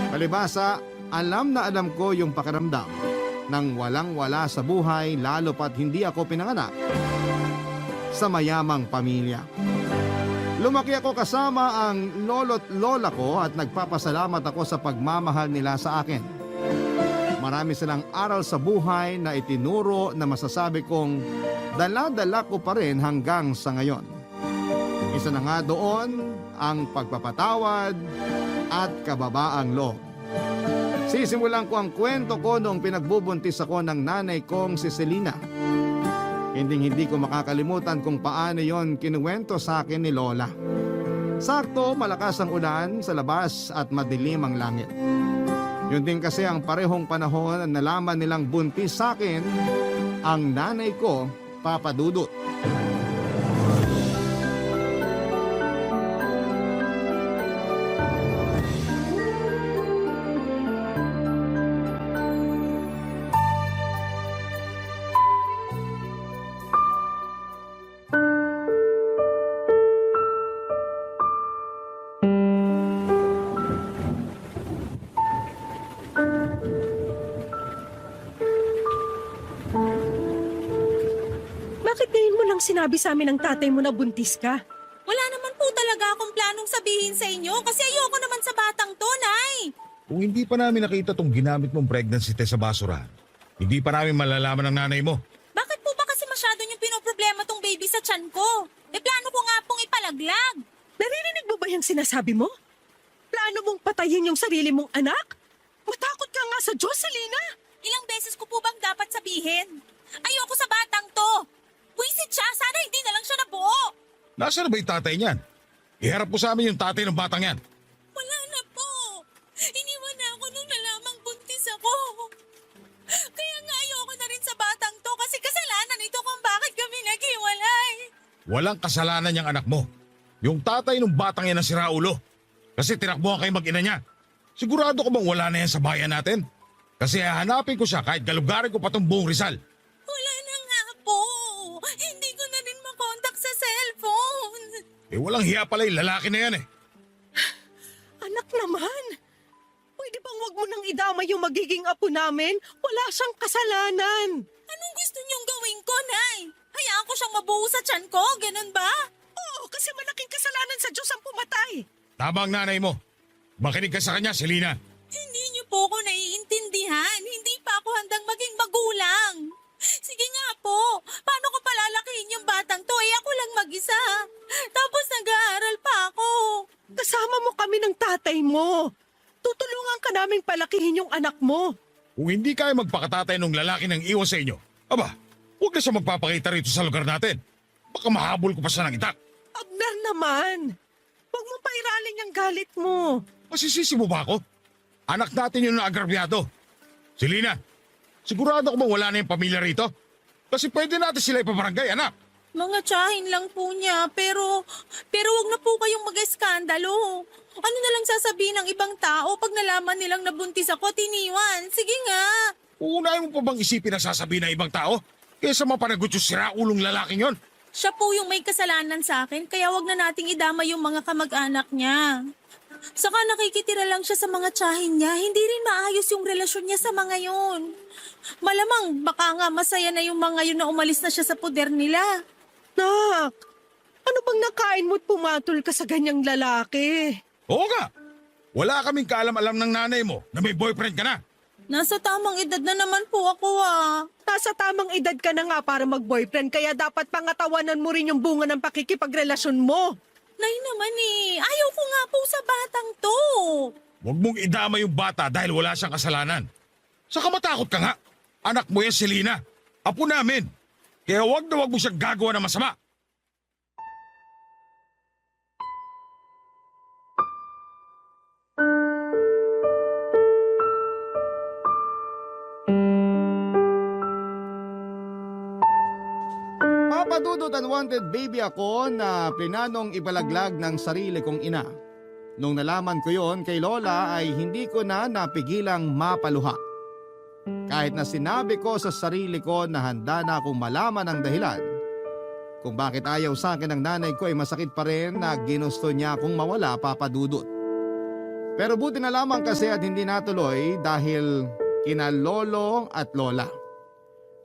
Palibhasa, alam na alam ko yung pakiramdam ng walang-wala sa buhay lalo pat hindi ako pinanganak sa mayamang pamilya. Lumaki ako kasama ang lolo't lola ko at nagpapasalamat ako sa pagmamahal nila sa akin. Marami silang aral sa buhay na itinuro na masasabi kong dala-dala ko pa rin hanggang sa ngayon. Isa na nga doon ang pagpapatawad at kababaang loob. Sisimulan ko ang kwento ko noong pinagbubuntis ako ng nanay kong si Selena. Hindi ko makakalimutan kung paano yon kinuwento sa akin ni Lola. Sakto, malakas ang ulan sa labas at madilim ang langit. Yun din kasi ang parehong panahon na nalaman nilang buntis sa akin ang nanay ko, Papa Dudut. Bakit ngayon mo lang sinabi sa amin ng tatay mo na buntis ka? Wala naman po talaga akong planong sabihin sa inyo kasi ayoko naman sa batang to, Nay. Kung hindi pa namin nakita tong ginamit mong pregnancy test sa basurahan, hindi pa namin malalaman ng nanay mo. Bakit po ba kasi masyado niyong pinoproblema tong baby sa tiyan ko? Plano ko nga pong ipalaglag. Naririnig mo ba yung sinasabi mo? Plano mong patayin yung sarili mong anak? Matakot ka nga sa Diyos, Selena! Ilang beses ko po bang dapat sabihin? Ayoko sa batang to. Buisit siya, sana hindi na lang siya nabuo. Nasaan na ba yung tatay niyan? Iharap mo sa amin yung tatay ng batang yan. Wala na po. Iniwan na ako nung nalamang buntis ako. Kaya nga ayoko na rin sa batang to kasi kasalanan ito kung bakit kami naghiwalay. Walang kasalanan niyang anak mo. Yung tatay ng batang yan ang siraulo. Kasi tinakbuhan kayo mag-ina niya. Sigurado ko bang wala na yan sa bayan natin? Kasi hahanapin ko siya kahit galugarin ko pa tong buong Rizal. Wala na nga po. Hindi ko na rin makontak sa cellphone. Eh walang hiya pala yung lalaki na yan eh. Anak naman! Pwede bang wag mo nang idama yung magiging apo namin? Wala siyang kasalanan! Anong gusto niyong gawin ko, Nay? Hayaan ko siyang mabuo sa tiyan ko, ganun ba? Oo, kasi malaking kasalanan sa Diyos ang pumatay! Tama ang nanay mo. Makinig ka sa kanya, Selena. Hindi niyo po ako naiintindihan. Hindi pa ako handang maging magulang. Sige nga po, paano ko palalakihin yung batang to? Eh ako lang mag-isa. Tapos nag-aaral pa ako. Kasama mo kami ng tatay mo. Tutulungan ka naming palakihin yung anak mo. Kung hindi kayo magpakatatay ng lalaki ng iwan sa inyo, aba, huwag na siya magpapakita rito sa lugar natin. Baka mahabol ko pa siya ng itak. Abner naman! Huwag mong pairalin yung galit mo. Masisisi mo ba ako? Anak natin yun na agrabyado. Selena, sigurado ko bang wala na yung pamilya rito? Kasi pwede natin sila ipabarangay, anak. Mga tsahin lang po niya, pero wag na po kayong mag-eskandalo. Ano na lang sasabihin ng ibang tao pag nalaman nilang nabuntis ako at iniwan? Sige nga. Uunahin mo pa bang isipin ang sasabihin ng ibang tao? Kesa mapanagot yung siraulong lalaking yon. Siya po yung may kasalanan sa akin, kaya wag na nating idama yung mga kamag-anak niya. Saka nakikitira lang siya sa mga tsahin niya, hindi rin maayos yung relasyon niya sa mga yon. Malamang baka nga masaya na yung mga yun na umalis na siya sa poder nila. Nak, ano bang nakain mo't pumatol ka sa ganyang lalaki? Oo nga. Wala kaming kaalam-alam ng nanay mo na may boyfriend ka na. Nasa tamang edad na naman po ako Nasa tamang edad ka na nga para mag-boyfriend, kaya dapat pangatawanan mo rin yung bunga ng pakikipagrelasyon mo. Nay naman ayaw ko nga po sa batang to. Huwag mong idama yung bata dahil wala siyang kasalanan. Saka matakot ka nga. Anak mo yan, Selena. Apo namin. Kaya huwag na huwag mo siyang gagawa ng masama. Papadudot unwanted baby ako na plinanong ibalaglag ng sarili kong ina. Nung nalaman ko yon kay Lola ay hindi ko na napigilang mapaluha. Kahit na sinabi ko sa sarili ko na handa na akong malaman ang dahilan kung bakit ayaw sa akin ng nanay ko ay masakit pa rin na ginusto niya akong mawala, Papadudot. Pero buti na lamang kasi at hindi natuloy dahil kina Lolo at Lola.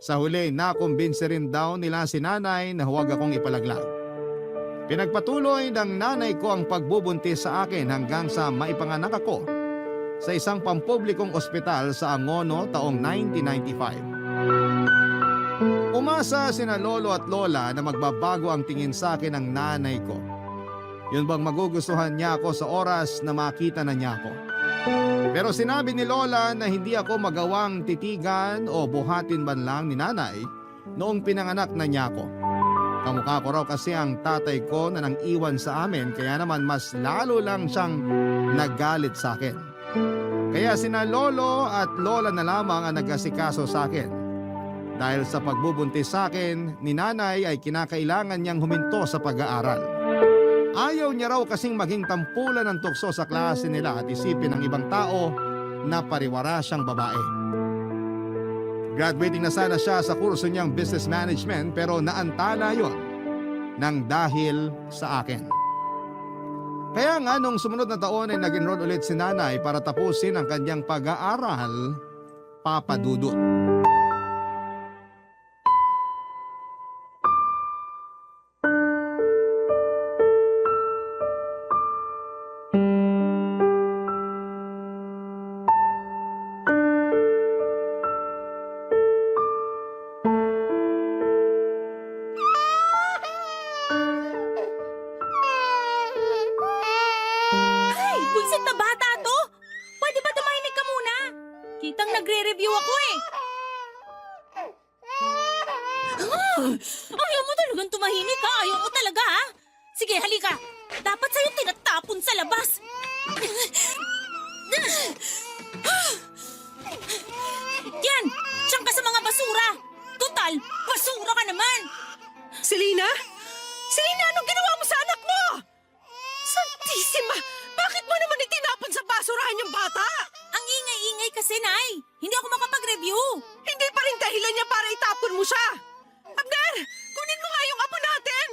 Sa huli, nakumbinsi rin daw nila si nanay na huwag akong ipalaglag. Pinagpatuloy ng nanay ko ang pagbubuntis sa akin hanggang sa maipanganak ako sa isang pampublikong ospital sa Angono taong 1995. Umasa sina Lolo at Lola na magbabago ang tingin sa akin ng nanay ko. Yun bang magugustuhan niya ako sa oras na makita na niya ako. Pero sinabi ni Lola na hindi ako magawang titigan o buhatin man lang ni nanay noong pinanganak na niya ako. Kamukha ko raw kasi ang tatay ko na nang iwan sa amin, kaya naman mas lalo lang siyang naggalit sa akin. Kaya sina lolo at lola na lamang ang nag-asikaso sa akin. Dahil sa pagbubuntis sa akin ni nanay ay kinakailangan niyang huminto sa pag-aaral. Ayaw niya raw kasing maging tampulan ng tukso sa klase nila at isipin ng ibang tao na pariwara siyang babae. Graduating na sana siya sa kurso niyang business management pero naantala yon nang dahil sa akin. Kaya nga nung sumunod na taon ay nag-enroll ulit si nanay para tapusin ang kanyang pag-aaral, Papa Dudut. Ay, buisit na bata to! Pwede ba tumahimik ka muna? Kitang nagre-review ako eh. Ayaw mo talagang tumahimik ha? Ayaw mo talaga ha? Sige, halika. Dapat sa'yo tinatapon sa labas. Yan! Diyan ka sa mga basura! Total, basura ka naman! Selena? Selena, anong ginawa mo sa anak mo? Santisima! Bakit mo naman itinapon sa basurahan yung bata? Ang ingay-ingay kasi, Nay. Hindi ako makapag-review. Hindi pa rin dahilan niya para itapon mo siya. Abner, kunin mo nga yung apo natin.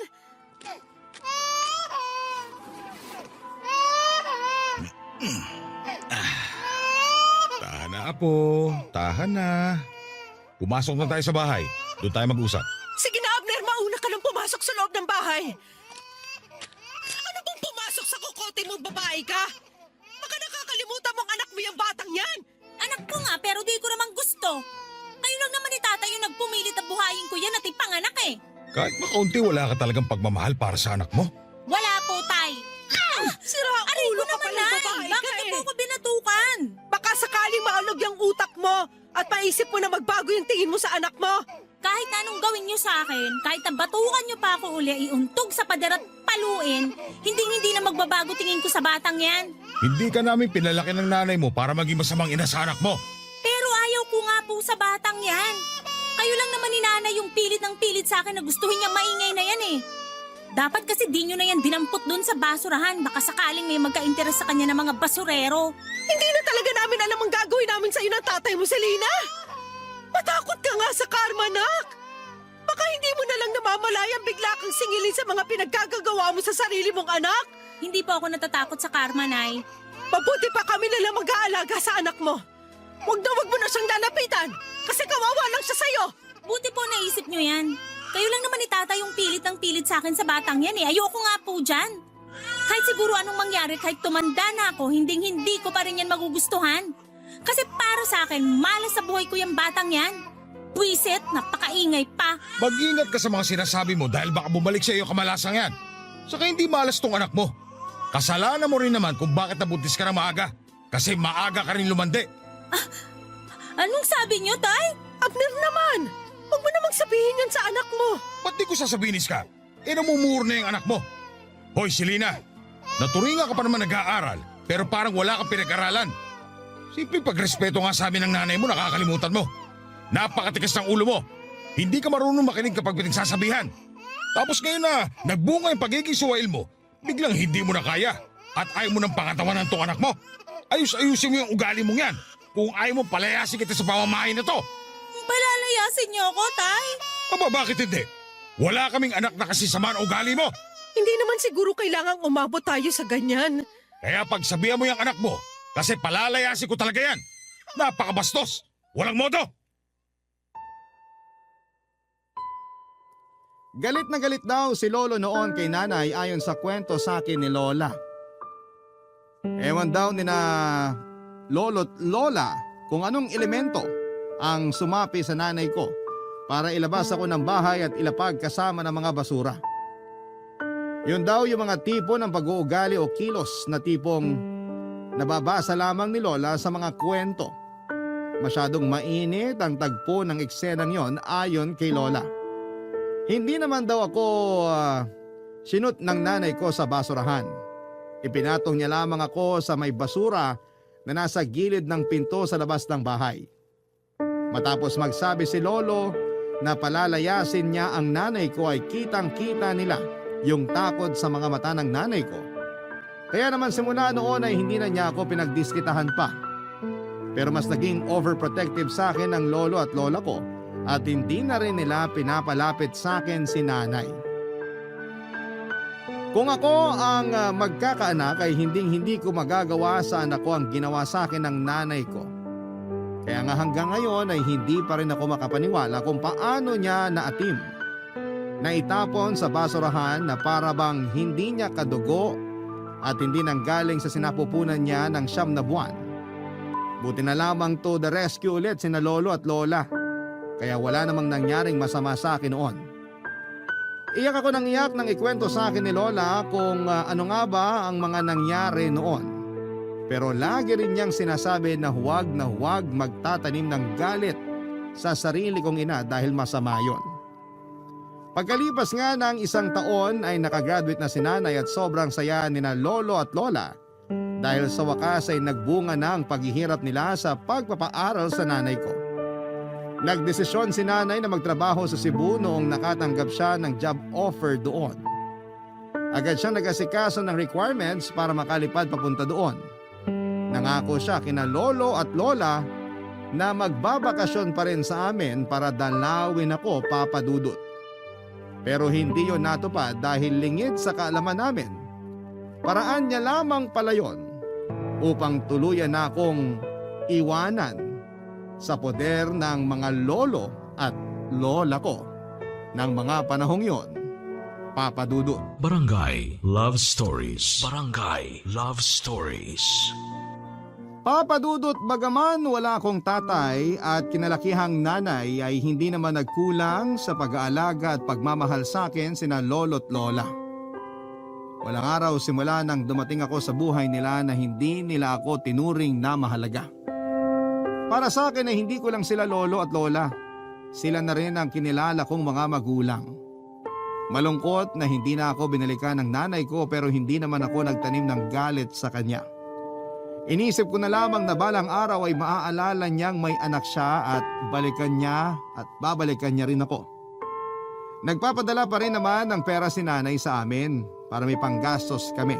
Tahan na, apo. Tahan na. Pumasok na tayo sa bahay. Doon tayo mag-usap. Sige na, Abner, mauna ka nang pumasok sa loob ng bahay. Ano bang pumasok sa kukote mo, babae ka? Baka nakakalimutan mong anak mo yung batang yan. Anak ko nga, pero di ko naman gusto. Kayo lang naman ni Tatay yung nagpumilit na buhayin ko yan at ipanganak eh. Kahit makaunti, wala ka talagang pagmamahal para sa anak mo. Wala po, Tay. Sira Aray ulo ko ka naman, palang Nay. babae Bakit ka niyo eh. po ako binatukan? Baka sakaling maalog yung utak mo at maisip mo na magbago yung tingin mo sa anak mo. Kahit anong gawin niyo sa akin, kahit na batukan niyo pa ako uli, iuntog sa pader at paluin, hindi na magbabago tingin ko sa batang yan. Hindi ka namin pinalaki ng nanay mo para maging masamang ina sa anak mo. Pero ayaw ko nga po sa batang yan. Kayo lang naman ni Nanay yung pilit ng pilit sa akin na gustuhin niyang maingay na yan eh. Dapat kasi di nyo na yan dinampot dun sa basurahan. Baka sakaling may magka-interes sa kanya ng mga basurero. Hindi na talaga namin alam ang gagawin namin sa'yo ng tatay mo, Selena. Matakot ka nga sa karma, nak. Baka hindi mo na lang namamalayang bigla kang singilin sa mga pinagkagagawa mo sa sarili mong anak. Hindi po ako natatakot sa karma, Nay. Mabuti pa kami na lang mag-aalaga sa anak mo. Huwag mo na siyang lalapitan kasi kawawa lang siya sa'yo. Buti po naisip nyo yan. Kayo lang naman ni Tata yung pilit ng pilit sa akin sa batang yan eh. Ayoko nga po dyan. Kahit siguro anong mangyari, kahit tumanda na ako, hindi ko pa rin yan magugustuhan. Kasi para sa akin, malas sa buhay ko yung batang yan. Buisit, napakaingay pa. Mag-ingat ka sa mga sinasabi mo dahil baka bumalik sa iyo kamalasang yan. Saka hindi malas tong anak mo. Kasalanan mo rin naman kung bakit nabuntis ka na maaga. Kasi maaga ka rin lumandi. Anong sabi nyo, Tay? Abner naman, huwag mo namang sabihin yan sa anak mo. Ba't di ko sasabihin ka? Namumuro na yung anak mo. Hoy, Selena, naturinga ka pa naman nag-aaral pero parang wala kang pinag-aralan. Simple pagrespeto nga sa amin ng nanay mo, nakakalimutan mo. Napakatikas ng ulo mo. Hindi ka marunong makinig kapag pinagsasabihan. Tapos ngayon na nagbunga yung pagiging suwail mo, biglang hindi mo na kaya at ayaw mo ng pangatawanan tong anak mo. Ayus-ayusin mo yung ugali mong yan. Kung ayaw mo, palayasin kita sa pamamahay na to. Palalayasin niyo ako, Tay? Aba, bakit hindi? Wala kaming anak na kasi sama ng ugali mo. Hindi naman siguro kailangang umabot tayo sa ganyan. Kaya pagsabihan mo yung anak mo, kasi palalayasin ko talaga yan. Napakabastos. Walang modo. Galit na galit daw si Lolo noon kay nanay ayon sa kwento sa akin ni Lola. Ewan daw ni na Lolo't Lola kung anong elemento ang sumapi sa nanay ko para ilabas ako ng bahay at ilapag kasama ng mga basura. Yun daw yung mga tipo ng pag-uugali o kilos na tipong nababasa lamang ni Lola sa mga kwento. Masyadong mainit ang tagpo ng eksenang yon ayon kay Lola. Hindi naman daw ako sinut ng nanay ko sa basurahan. Ipinatong niya lamang ako sa may basura na nasa gilid ng pinto sa labas ng bahay. Matapos magsabi si Lolo na palalayasin niya ang nanay ko ay kitang-kita nila yung takot sa mga mata ng nanay ko. Kaya naman simula noon ay hindi na niya ako pinagdiskitahan pa. Pero mas naging overprotective sa akin ang lolo at lola ko at hindi na rin nila pinapalapit sa akin si nanay. Kung ako ang magkakaanak ay hindi ko magagawa sa anak ko ang ginawa sa akin ng nanay ko. Kaya nga hanggang ngayon ay hindi pa rin ako makapaniwala kung paano niya naatim. Naitapon sa basurahan na para bang hindi niya kadugo at hindi nanggaling sa sinapupunan niya ng 9 na buwan. Buti na lamang to the rescue ulit sina lolo at lola. Kaya wala namang nangyaring masama sa akin noon. Iyak ako ng iyak nang ikwento sa akin ni Lola kung ano nga ba ang mga nangyari noon. Pero lagi rin niyang sinasabi na huwag magtatanim ng galit sa sarili kong ina dahil masama yon. Pagkalipas nga ng 1 taon ay nakagraduate na si nanay at sobrang saya ni na lolo at lola dahil sa wakas ay nagbunga na ang paghihirap nila sa pagpapaaral sa nanay ko. Nagdesisyon si nanay na magtrabaho sa Cebu noong nakatanggap siya ng job offer doon. Agad siyang nag-asikaso ng requirements para makalipad papunta doon. Nangako siya kina lolo at lola na magbabakasyon pa rin sa amin para dalawin ako, Papa Dudut. Pero hindi yon natupad dahil lingid sa kaalaman namin. Paraan niya lamang pala yon upang tuluyan na akong iwanan sa poder ng mga lolo at lola ko ng mga panahong yon, Papa Dudut. Barangay Love Stories. Barangay Love Stories. Papa Dudut, bagaman wala akong tatay at kinalakihang nanay ay hindi naman nagkulang sa pag-aalaga at pagmamahal sa akin sina lolo't lola. Walang araw simula nang dumating ako sa buhay nila na hindi nila ako tinuring na mahalaga. Para sa akin ay hindi ko lang sila lolo at lola. Sila na rin ang kinilala kong mga magulang. Malungkot na hindi na ako binalikan ng nanay ko pero hindi naman ako nagtanim ng galit sa kanya. Inisip ko na lamang na balang araw ay maaalala niyang may anak siya at balikan niya at babalikan niya rin ako. Nagpapadala pa rin naman ng pera si nanay sa amin para may panggastos kami.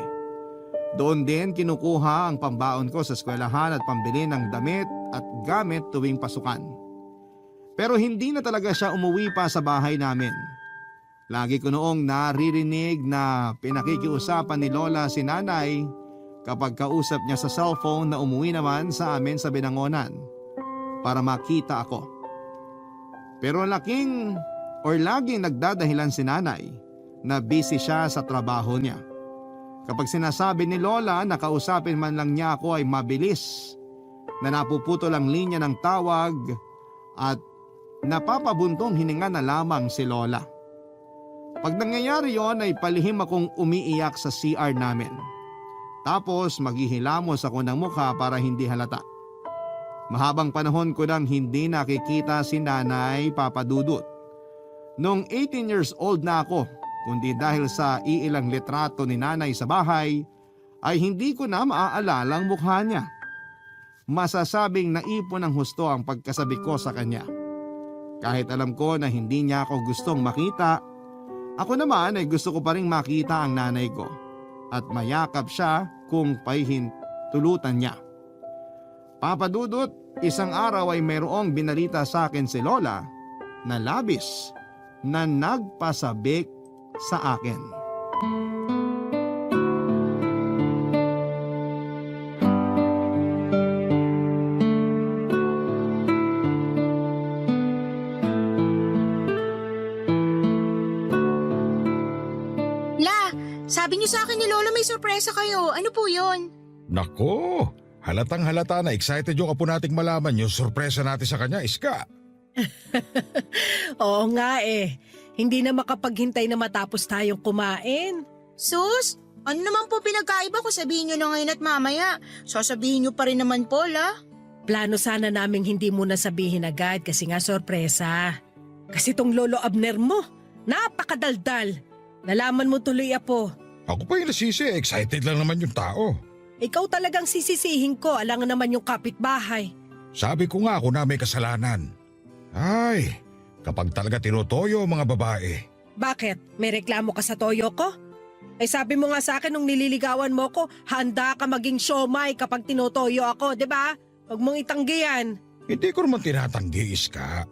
Doon din kinukuha ang pambaon ko sa eskwelahan at pambili ng damit at gamit tuwing pasukan. Pero hindi na talaga siya umuwi pa sa bahay namin. Lagi ko noong naririnig na pinakikiusapan ni Lola si nanay kapag kausap niya sa cellphone na umuwi naman sa amin sa Binangonan para makita ako. Pero laging nagdadahilan si nanay na busy siya sa trabaho niya. Kapag sinasabi ni Lola na kausapin man lang niya ako ay mabilis na napuputol ang linya ng tawag at napapabuntong hininga na lamang si Lola. Pag nangyayari yon ay palihim akong umiiyak sa CR namin. Tapos maghihilamos ako ng mukha para hindi halata. Mahabang panahon ko nang hindi nakikita si nanay, Papa Dudut. Noong 18 years old na ako, kundi dahil sa iilang litrato ni nanay sa bahay, ay hindi ko na maaalala ang mukha niya. Masasabing naipon ng husto ang pagkasabi ko sa kanya. Kahit alam ko na hindi niya ako gustong makita, ako naman ay gusto ko pa rin makita ang nanay ko at mayakap siya kung pahihintulutan niya. Papa Dudut, isang araw ay mayroong binalita sa akin si Lola na labis na nagpasabik sa akin. Sabi niyo sa akin ni Lolo may sorpresa kayo. Ano po yun? Nako, halatang halata na excited yung apo nating malaman yung sorpresa natin sa kanya, Iska. Oo nga eh. Hindi na makapaghintay na matapos tayong kumain. Sus, Ano naman po pinagkaiba ko? Sabihin nyo na ngayon at mamaya. Sasabihin nyo pa rin naman, Paul, ah. Plano sana naming hindi mo na sabihin agad kasi nga sorpresa. Kasi tong Lolo Abner mo, napakadaldal. Nalaman mo tuloy, Apo. Ako pa yung nasisi, excited lang naman yung tao. Ikaw talagang sisisihin ko, alangan naman yung kapitbahay. Sabi ko nga ako na may kasalanan. Ay, kapag talaga tinutoyo ang mga babae. Bakit? May reklamo ka sa toyo ko? Eh sabi mo nga sa akin nung nililigawan mo ko, handa ka maging siomay kapag tinutoyo ako, di ba? Huwag mong itanggi yan. Hindi ko naman tinatanggi, Iska.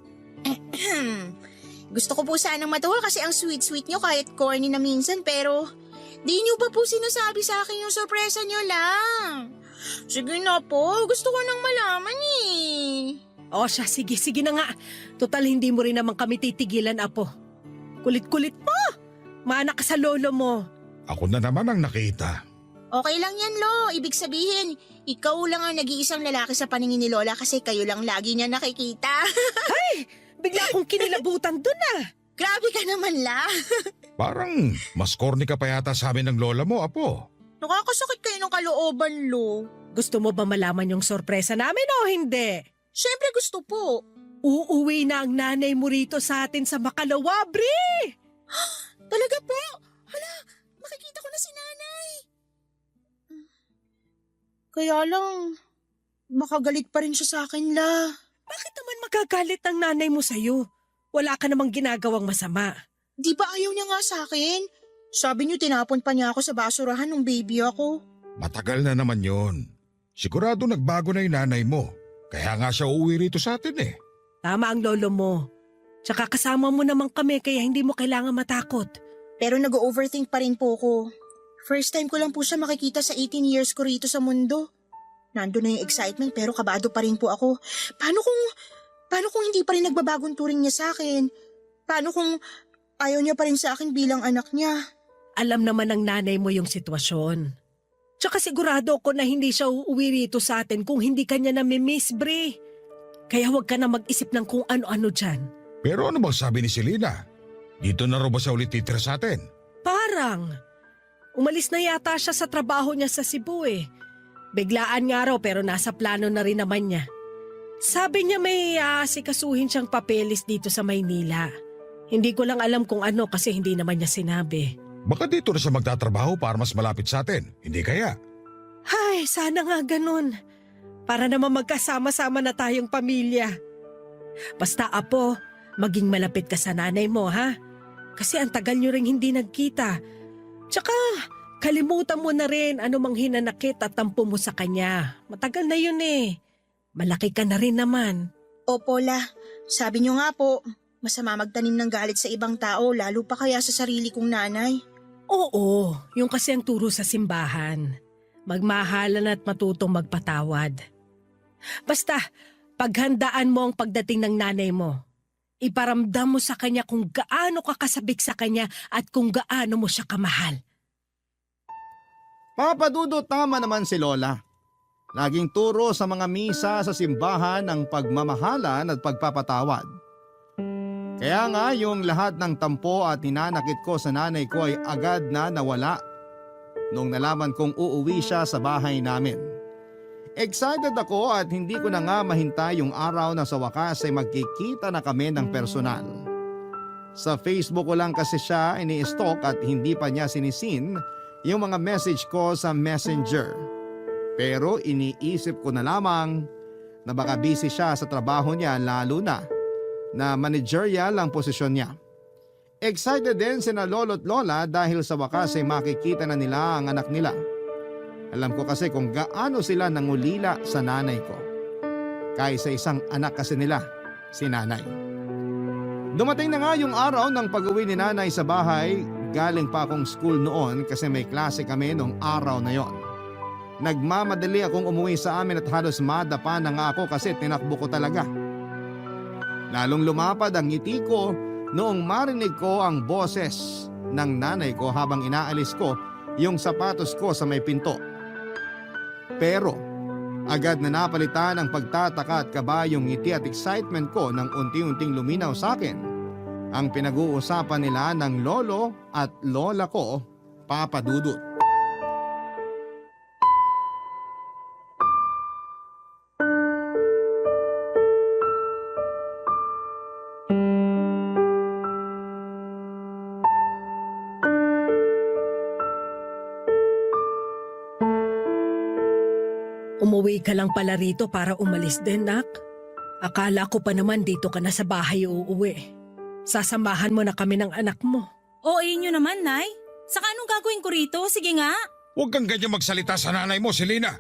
Gusto ko po sanang matuwa kasi ang sweet-sweet nyo kahit corny na minsan pero di nyo pa po sinasabi sa akin yung sorpresa nyo lang. Sige na po, gusto ko nang malaman eh. O siya, sige na nga. Total hindi mo rin naman kami titigilan, Apo. Kulit-kulit mo. Mana ka sa lolo mo. Ako na naman ang nakita. Okay lang yan, Lo. Ibig sabihin, ikaw lang ang nag-iisang lalaki sa paningin ni Lola kasi kayo lang lagi niya nakikita. Bigla akong kinilabutan dun ah. Grabe ka naman, La. Parang mas corny ka pa yata sa amin ng lola mo, Apo. Nakakasakit kayo ng kalooban, Lo. Gusto mo ba malaman yung sorpresa namin o hindi? Siyempre gusto po. Uuwi na ang nanay mo rito sa atin sa Makalawa, Bri! Talaga po? Hala, makikita ko na si nanay. Kaya lang, makagalit pa rin siya sa akin, La. Bakit naman magagalit ang nanay mo sa'yo? Wala ka namang ginagawang masama. Di ba ayaw niya nga sa akin? Sabi niyo tinapon pa niya ako sa basurahan nung baby ako. Matagal na naman yon. Sigurado nagbago na yung nanay mo. Kaya nga siya uuwi rito sa atin eh. Tama ang lolo mo. Tsaka kasama mo naman kami kaya hindi mo kailangan matakot. Pero nag-overthink pa rin po ko. First time ko lang po siya makikita sa 18 years ko rito sa mundo. Nandun na yung excitement pero kabado pa rin po ako. Paano kung hindi pa rin nagbabagong turing niya sa akin? Paano kung ayaw niya pa rin sa akin bilang anak niya? Alam naman ng nanay mo yung sitwasyon. Tsaka sigurado ko na hindi siya uuwi rito sa atin kung hindi kanya nami-miss, Bri. Kaya huwag ka na mag-isip ng kung ano-ano dyan. Pero ano bang sabi ni Selena? Dito na raw ba siya ulit titira sa atin? Parang. Umalis na yata siya sa trabaho niya sa Cebu eh. Biglaan nga raw pero nasa plano na rin naman niya. Sabi niya may sikasuhin siyang papeles dito sa Maynila. Hindi ko lang alam kung ano kasi hindi naman niya sinabi. Baka dito na siya magtatrabaho para mas malapit sa atin. Hindi kaya? Ay, sana nga ganun. Para naman magkasama-sama na tayong pamilya. Basta Apo, maging malapit ka sa nanay mo ha? Kasi ang tagal niyo ring hindi nagkita. Tsaka kalimutan mo na rin ano mang hinanakit at tampo mo sa kanya. Matagal na yun eh. Malaki ka na rin naman. Opo, La. Sabi niyo nga po, masama magtanim ng galit sa ibang tao lalo pa kaya sa sarili kong nanay. Oo, yung kasi ang turo sa simbahan. Magmahalan at matutong magpatawad. Basta, paghandaan mo ang pagdating ng nanay mo. Iparamdam mo sa kanya kung gaano ka kasabik sa kanya at kung gaano mo siya kamahal. Papa Dudut, tama naman si Lola. Laging turo sa mga misa sa simbahan ang pagmamahalan at pagpapatawad. Kaya nga yung lahat ng tampo at ninanakit ko sa nanay ko ay agad na nawala nung nalaman kong uuwi siya sa bahay namin. Excited ako at hindi ko na nga mahintay yung araw na sa wakas ay magkikita na kami ng personal. Sa Facebook ko lang kasi siya ini-stalk at hindi pa niya sinisin yung mga message ko sa Messenger. Pero iniisip ko na lamang na baka busy siya sa trabaho niya lalo na managerial ang posisyon niya. Excited din sina lolo't lola dahil sa wakas ay makikita na nila ang anak nila. Alam ko kasi kung gaano sila nangulila sa nanay ko. Kaysa isang anak kasi nila, si nanay. Dumating na nga yung araw ng pag-uwi ni nanay sa bahay. Galing pa akong school noon kasi may klase kami noong araw na yon. Nagmamadali akong umuwi sa amin at halos madapa na nga ako kasi tinakbo ko talaga. Lalong lumapad ang ngiti ko noong marinig ko ang boses ng nanay ko habang inaalis ko yung sapatos ko sa may pinto. Pero agad na napalitan ang pagtataka at kaba yung ngiti at excitement ko nang unti-unting luminaw sa akin ang pinag-uusapan nila ng lolo at lola ko, Papa Dudut. Uuwi ka lang pala rito para umalis din, nak. Akala ko pa naman dito ka na sa bahay uuwi. Sasamahan mo na kami ng anak mo. O inyo naman, Nay. Saka anong gagawin ko rito? Sige nga. Huwag kang ganyan magsalita sa nanay mo, Selena.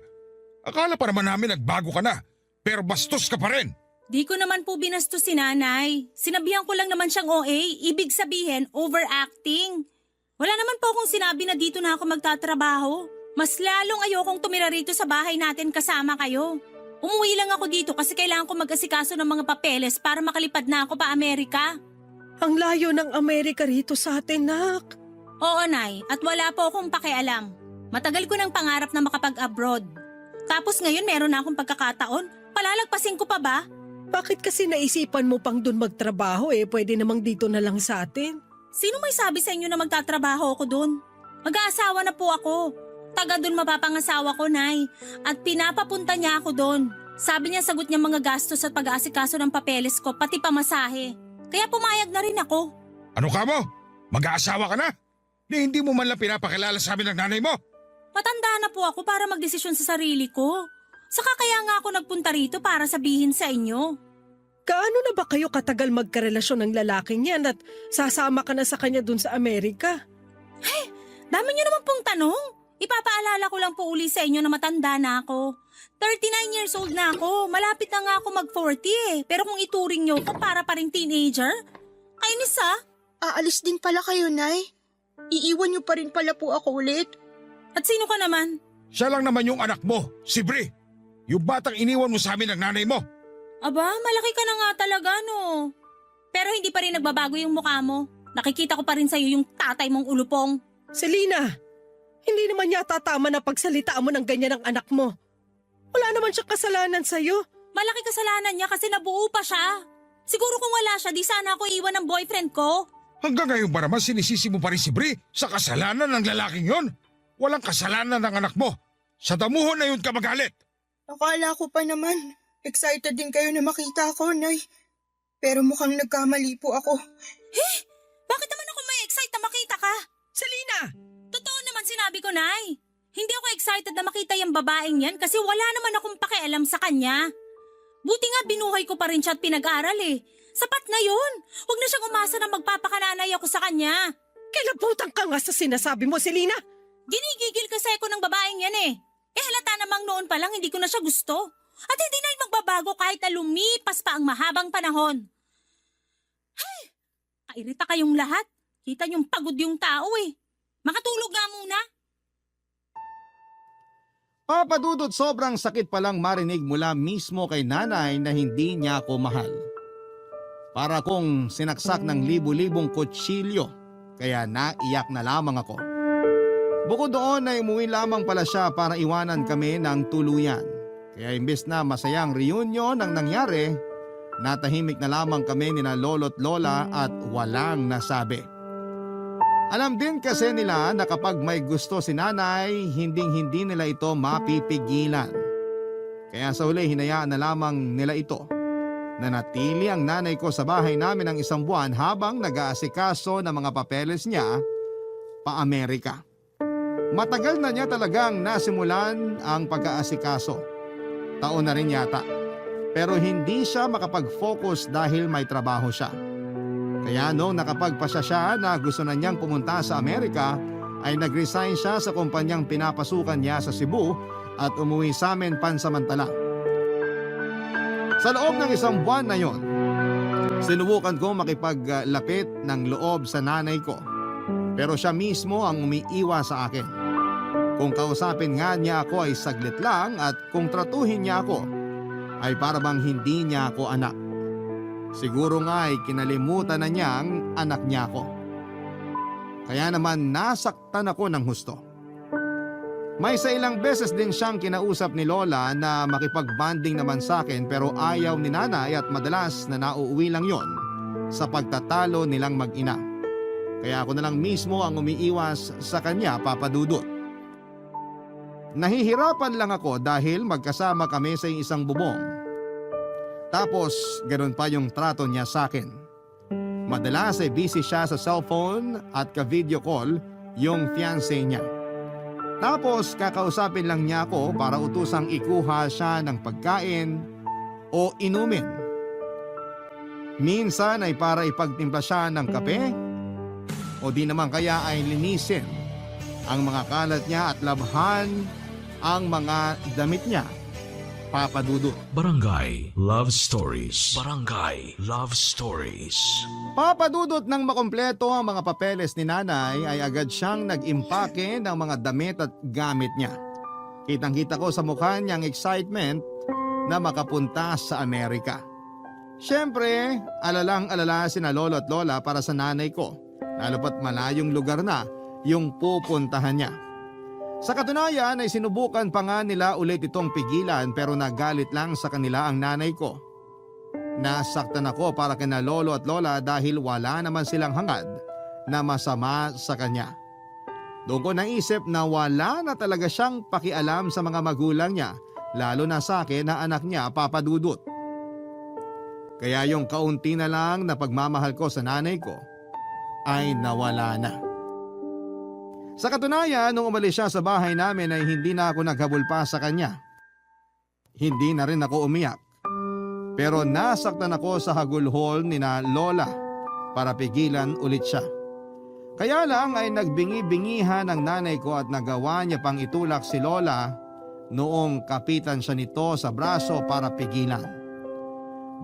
Akala pa naman namin nagbago ka na, pero bastos ka pa rin. Di ko naman po binastos si Nanay. Sinabihan ko lang naman siyang OA. Ibig sabihin, overacting. Wala naman po akong sinabi na dito na ako magtatrabaho. Mas lalong ayokong tumira rito sa bahay natin kasama kayo. Umuwi lang ako dito kasi kailangan ko mag-asikaso ng mga papeles para makalipad na ako pa Amerika. Ang layo ng Amerika rito sa atin, nak. Oo, Nay. At wala po akong pakialam. Matagal ko ng pangarap na makapag-abroad. Tapos ngayon meron na akong pagkakataon. Palalagpasin ko pa ba? Bakit kasi naisipan mo pang dun magtrabaho pwede namang dito na lang sa atin? Sino may sabi sa inyo na magtatrabaho ako dun? Mag-aasawa na po ako. Taga dun mapapangasawa ko, Nay. At pinapapunta niya ako dun. Sabi niya sagot niya mga gastos at pag-aasikaso ng papeles ko, pati pamasahe. Kaya pumayag na rin ako. Ano ka mo? Mag-aasawa ka na? Hindi mo man lang pinapakilala sa amin ng nanay mo? Matanda na po ako para magdesisyon sa sarili ko. Saka kaya nga ako nagpunta rito para sabihin sa inyo. Gaano na ba kayo katagal magkarelasyon ng lalaking yan at sasama ka na sa kanya dun sa Amerika? Dami niyo naman pong tanong. Ipapaalala ko lang po uli sa inyo na matanda na ako. 39 years old na ako. Malapit na nga ako mag-40 Pero kung ituring niyo ko para pa rin teenager, kainis Aalis din pala kayo, Nay. Iiwan niyo pa rin pala po ako ulit. At sino ka naman? Siya lang naman yung anak mo, si Bri. Yung batang iniwan mo sa amin ng nanay mo. Aba, malaki ka na nga talaga, no? Pero hindi pa rin nagbabago yung mukha mo. Nakikita ko pa rin sa'yo yung tatay mong ulupong. Selena, hindi naman yata tama na pagsalitaan mo ng ganyan ng anak mo. Wala naman siyang kasalanan sa'yo. Malaki kasalanan niya kasi nabuo pa siya. Siguro kung wala siya, di sana ako iwan ng boyfriend ko. Hanggang ngayon ba naman sinisisi mo pa rin si Bri sa kasalanan ng lalaking yon? Walang kasalanan ng anak mo. Sa damuhon na yun ka magalit. Akala ko pa naman, excited din kayo na makita ako, Nay. Pero mukhang nagkamali po ako. Bakit naman ako may excite na makita ka? Selena! Totoo naman sinabi ko, Nay. Hindi ako excited na makita yung babaeng yan kasi wala naman akong pakialam sa kanya. Buti nga binuhay ko pa rin siya at pinag-aral Sapat na yun. Huwag na siyang umasa na magpapakananay ako sa kanya. Kilabutan ka nga sa sinasabi mo, Selena. Ginigigil kasi ako ng babaeng yan halata namang noon pa lang hindi ko na siya gusto. At hindi na magbabago kahit na lumipas pa ang mahabang panahon. Kairita kayong lahat. Kita niyong pagod yung tao Makatulog nga muna. Papadudot, sobrang sakit palang marinig mula mismo kay nanay na hindi niya ako mahal. Para kong sinaksak ng libu-libong kutsilyo, kaya naiyak na lamang ako. Bukod doon ay umuwi lamang pala siya para iwanan kami ng tuluyan. Kaya imbes na masayang reunion ang nangyari, natahimik na lamang kami nina lolo't lola at walang nasabi. Alam din kasi nila na kapag may gusto si nanay, hinding-hindi nila ito mapipigilan. Kaya sa huli hinayaan na lamang nila ito. Nanatili ang nanay ko sa bahay namin ng 1 buwan habang nag-aasikaso ng mga papeles niya pa Amerika. Matagal na niya talagang nasimulan ang pag-aasikaso. Taon na rin yata. Pero hindi siya makapag-focus dahil may trabaho siya. Kaya noong nakapagpasya siya na gusto na niyang pumunta sa Amerika, ay nag-resign siya sa kumpanyang pinapasukan niya sa Cebu at umuwi sa amin pansamantala. Sa loob ng 1 buwan na yon, sinubukan ko makipaglapit ng loob sa nanay ko. Pero siya mismo ang umiiwas sa akin. Kung kausapin nga niya ako ay saglit lang at kung tratuhin niya ako ay para bang hindi niya ako anak. Siguro nga ay kinalimutan na niyang anak niya ako. Kaya naman nasaktan ako ng husto. May sa ilang beses din siyang kinausap ni Lola na makipagbanding naman sa akin pero ayaw ni nanay at madalas na nauuwi lang yon sa pagtatalo nilang mag-ina. Kaya ako na lang mismo ang umiiwas sa kanya, Papa Dudut. Nahihirapan lang ako dahil magkasama kami sa isang bubong. Tapos ganoon pa yung trato niya sa akin. Madalas ay busy siya sa cellphone at ka-video call yung fiancé niya. Tapos kakausapin lang niya ako para utusang ikuha siya ng pagkain o inumin. Minsan ay para ipagtimpla siya ng kape o di naman kaya ay linisin ang mga kalat niya at labhan ang mga damit niya. Papa Dudut. Barangay Love Stories. Barangay Love Stories. Papa Dudut nang makompleto ang mga papeles ni nanay ay agad siyang nag-impake ng mga damit at gamit niya. Kitang-kita ko sa mukha niyang excitement na makapunta sa Amerika. Siyempre, alalang-alala sina lolo at lola para sa nanay ko, lalo pat malayong lugar na yung pupuntahan niya. Sa katunayan ay sinubukan pa nga nila ulit itong pigilan pero nagalit lang sa kanila ang nanay ko. Nasaktan ako para kina lolo at lola dahil wala naman silang hangad na masama sa kanya. Doon ko naisip na wala na talaga siyang pakialam sa mga magulang niya, lalo na sa akin na anak niya, Papa Dudut. Kaya yung kaunti na lang na pagmamahal ko sa nanay ko ay nawala na. Sa katunayan, nung umalis siya sa bahay namin ay hindi na ako naghabol pa sa kanya. Hindi na rin ako umiyak. Pero nasaktan ako sa hagulhol ni na Lola para pigilan ulit siya. Kaya lang ay nagbingi-bingihan ang nanay ko at nagawa niya pang itulak si Lola noong kapitan siya nito sa braso para pigilan.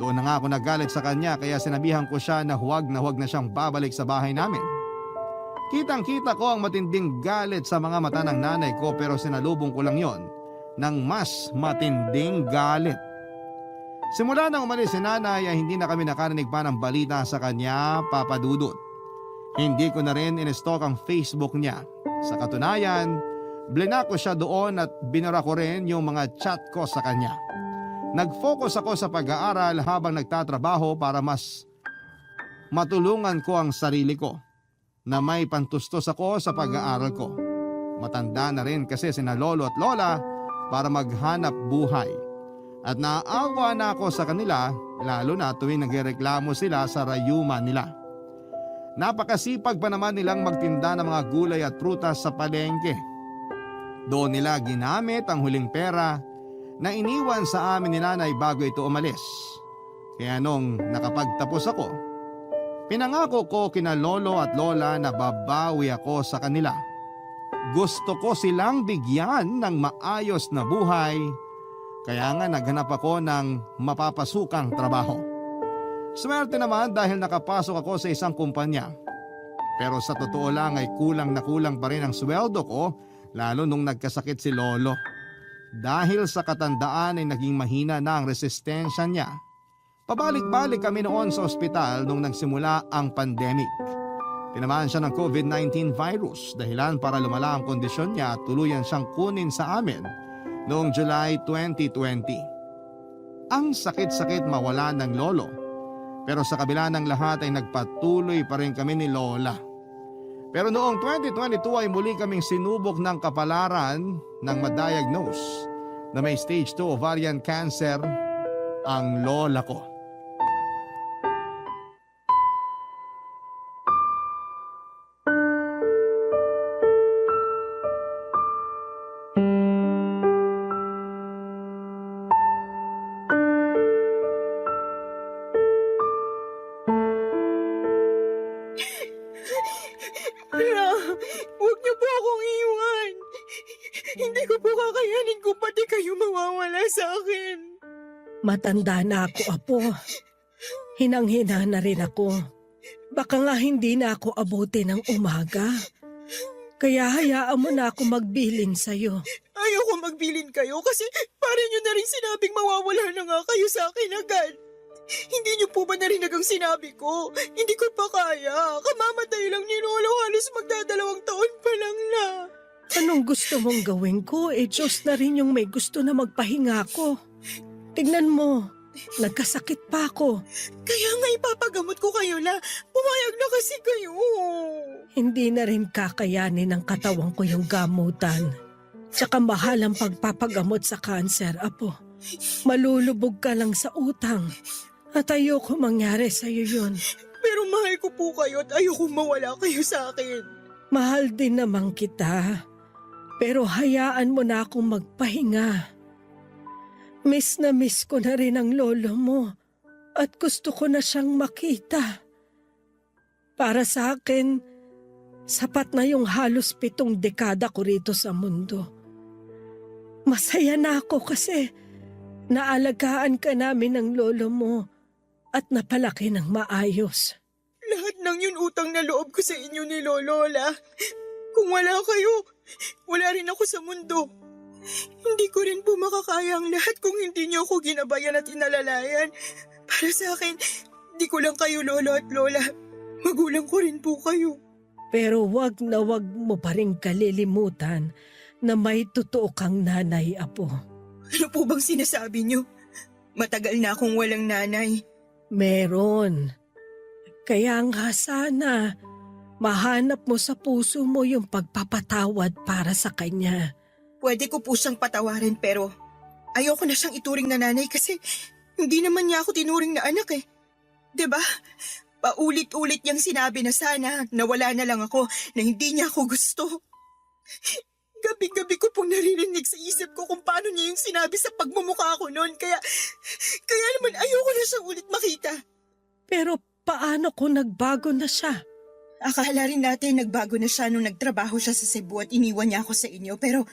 Doon na nga ako nagalit sa kanya kaya sinabihan ko siya na huwag na siyang babalik sa bahay namin. Kitang-kita ko ang matinding galit sa mga mata ng nanay ko pero sinalubong ko lang yon ng mas matinding galit. Simula nang umalis si nanay ay hindi na kami nakarinig pa ng balita sa kanya, Papa Dudut. Hindi ko na rin in-stalk ang Facebook niya. Sa katunayan, blinak ko siya doon at binara ko rin yung mga chat ko sa kanya. Nag-focus ako sa pag-aaral habang nagtatrabaho para mas matulungan ko ang sarili ko na may pantustos ako sa pag-aaral ko. Matanda na rin kasi sina lolo at lola para maghanap buhay. At naaawa na ako sa kanila lalo na tuwing nagreklamo sila sa rayuma nila. Napakasipag pa naman nilang magtinda ng mga gulay at prutas sa palengke. Doon nila ginamit ang huling pera na iniwan sa amin ni nanay bago ito umalis. Kaya nung nakapagtapos ako, pinangako ko kina lolo at lola na babawi ako sa kanila. Gusto ko silang bigyan ng maayos na buhay, kaya nga naghanap ako ng mapapasukang trabaho. Swerte naman dahil nakapasok ako sa isang kumpanya. Pero sa totoo lang ay kulang na kulang pa rin ang sweldo ko lalo nung nagkasakit si lolo. Dahil sa katandaan ay naging mahina na ang resistensya niya. Pabalik-balik kami noon sa ospital nung nagsimula ang pandemic. Tinamaan siya ng COVID-19 virus dahilan para lumala ang kondisyon niya at tuluyan siyang kunin sa amin noong July 2020. Ang sakit-sakit mawala ng lolo, pero sa kabila ng lahat ay nagpatuloy pa rin kami ni lola. Pero noong 2022 ay muli kaming sinubok ng kapalaran ng ma-diagnose na may stage 2 ovarian cancer ang lola ko. Huwag niyo po akong iwan. Hindi ko po kakayanin kung pati kayo mawawala sa akin. Matanda na ako, Apo. Hinang-hina na rin ako. Baka nga hindi na ako abuti ng umaga. Kaya hayaan mo na ako magbilin sa'yo. Ayoko magbilin kayo kasi parang nyo na rin sinabing mawawala na nga kayo sa akin agad. Hindi niyo po ba narinig ang sinabi ko? Hindi ko pa kaya. Kamamatay lang ni Lolo, halos magdadalawang taon pa lang na. Anong gusto mong gawin ko? Diyos na rin yung may gusto na magpahinga ko. Tignan mo, nagkasakit pa ako. Kaya nga ipapagamot ko kayo na. Pumayag na kasi kayo. Hindi na rin kakayanin ng katawan ko yung gamutan. Tsaka mahal ang pagpapagamot sa kanser, Apo. Malulubog ka lang sa utang. At ayoko mangyari sa'yo yun. Pero mahal ko po kayo at ayoko mawala kayo sa akin. Mahal din naman kita. Pero hayaan mo na akong magpahinga. Miss na miss ko na rin ang lolo mo at gusto ko na siyang makita. Para sa akin, sapat na yung halos 7 dekada ko rito sa mundo. Masaya na ako kasi naalagaan ka namin ng lolo mo at napalaki ng maayos. Lahat ng yun utang na loob ko sa inyo ni Lolola. Kung wala kayo, wala rin ako sa mundo. Hindi ko rin po makakaya ang lahat kung hindi niyo ako ginabayan at inalalayan. Para sa akin, di ko lang kayo lolo at lola. Magulang ko rin po kayo. Pero wag na wag mo pa rin kalilimutan na may totoo kang nanay, Apo. Ano po bang sinasabi niyo? Matagal na akong walang nanay. Meron. Kaya nga sana, mahanap mo sa puso mo yung pagpapatawad para sa kanya. Pwede ko po siyang patawarin pero ayoko na siyang ituring na nanay kasi hindi naman niya ako tinuring na anak eh. 'Di ba? Paulit-ulit niyang sinabi na sana nawala na lang ako, na hindi niya ako gusto. Gabi-gabi ko pong naririnig sa isip ko kung paano niya yung sinabi sa pagmumukha ko noon. Kaya naman ayoko na siyang ulit makita. Pero paano kung nagbago na siya? Akala rin natin nagbago na siya nung nagtrabaho siya sa Cebu at iniwan niya ako sa inyo. Pero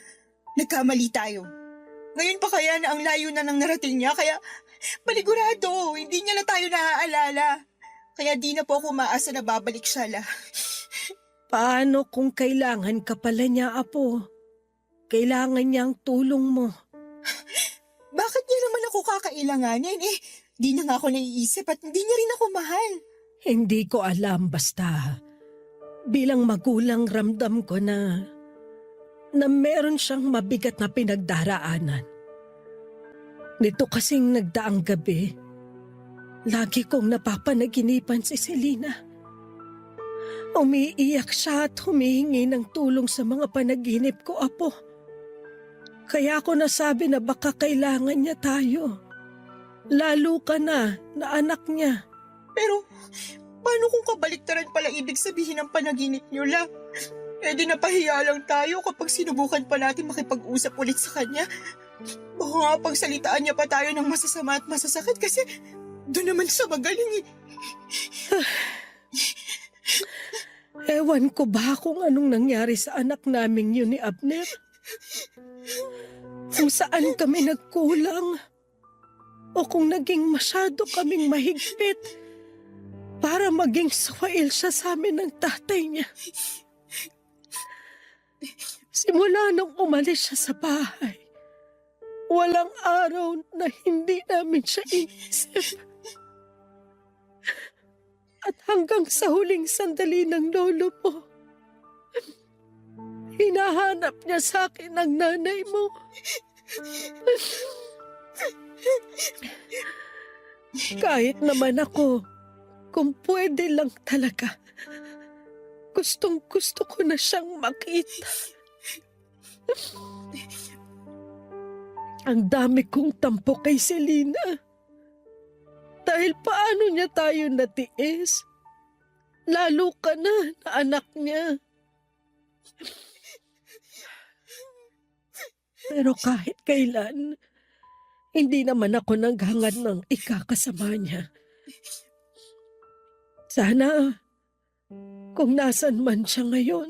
nagkamali tayo. Ngayon pa kaya na ang layo na ng narating niya, kaya panigurado, hindi niya na tayo naaalala. Kaya di na po ako maasa na babalik siya la. Paano kung kailangan ka pala niya, Apo? Kailangan niya ang tulong mo. Bakit niya naman ako kakailanganin? Di na nga ako naiisip at hindi niya rin ako mahal. Hindi ko alam, basta bilang magulang ramdam ko na meron siyang mabigat na pinagdaraanan. Nito kasing nagdaang gabi, lagi kong napapanaginipan si Selena. Umiiyak siya at humihingi ng tulong sa mga panaginip ko, Apo. Kaya ako nasabi na baka kailangan niya tayo. Lalo ka na anak niya. Pero paano kung kabaliktaran pala ibig sabihin ng panaginip niyo la? Di napahiya lang tayo kapag sinubukan pa natin makipag-usap ulit sa kanya. Baka nga pagsalitaan niya pa tayo ng masasama at masasakit kasi doon naman siya magaling eh. Ewan ko ba kung anong nangyari sa anak naming yun ni Abner? Kung saan kami nagkulang o kung naging masyado kaming mahigpit para maging swail siya sa amin ng tatay niya. Simula nung umalis siya sa bahay, walang araw na hindi namin siya inisip. At hanggang sa huling sandali ng lolo mo, hinahanap niya sa akin ang nanay mo. Kahit naman ako, kung pwede lang talaga, gustong-gusto ko na siyang makita. Ang dami kong tampo kay Selena. Dahil paano niya tayo natiis? Lalo ka na anak niya. Pero kahit kailan, hindi naman ako naghangad ng ikakasama niya. Sana, kung nasan man siya ngayon,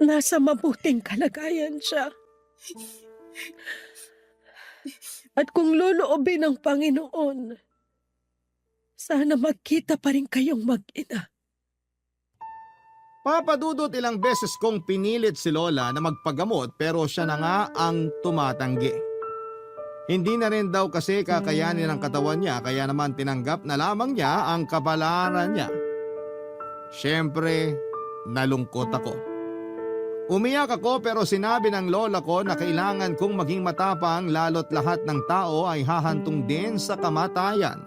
nasa mabuting kalagayan siya. At kung loloobin ng Panginoon, sana magkita pa rin kayong mag-ina. Papadudot ilang beses kong pinilit si Lola na magpagamot pero siya na nga ang tumatanggi. Hindi na rin daw kasi kakayanin ng katawan niya kaya naman tinanggap na lamang niya ang kabalaran niya. Siyempre, nalungkot ako. Umiyak ako pero sinabi ng lola ko na kailangan kong maging matapang lalo't lahat ng tao ay hahantong din sa kamatayan.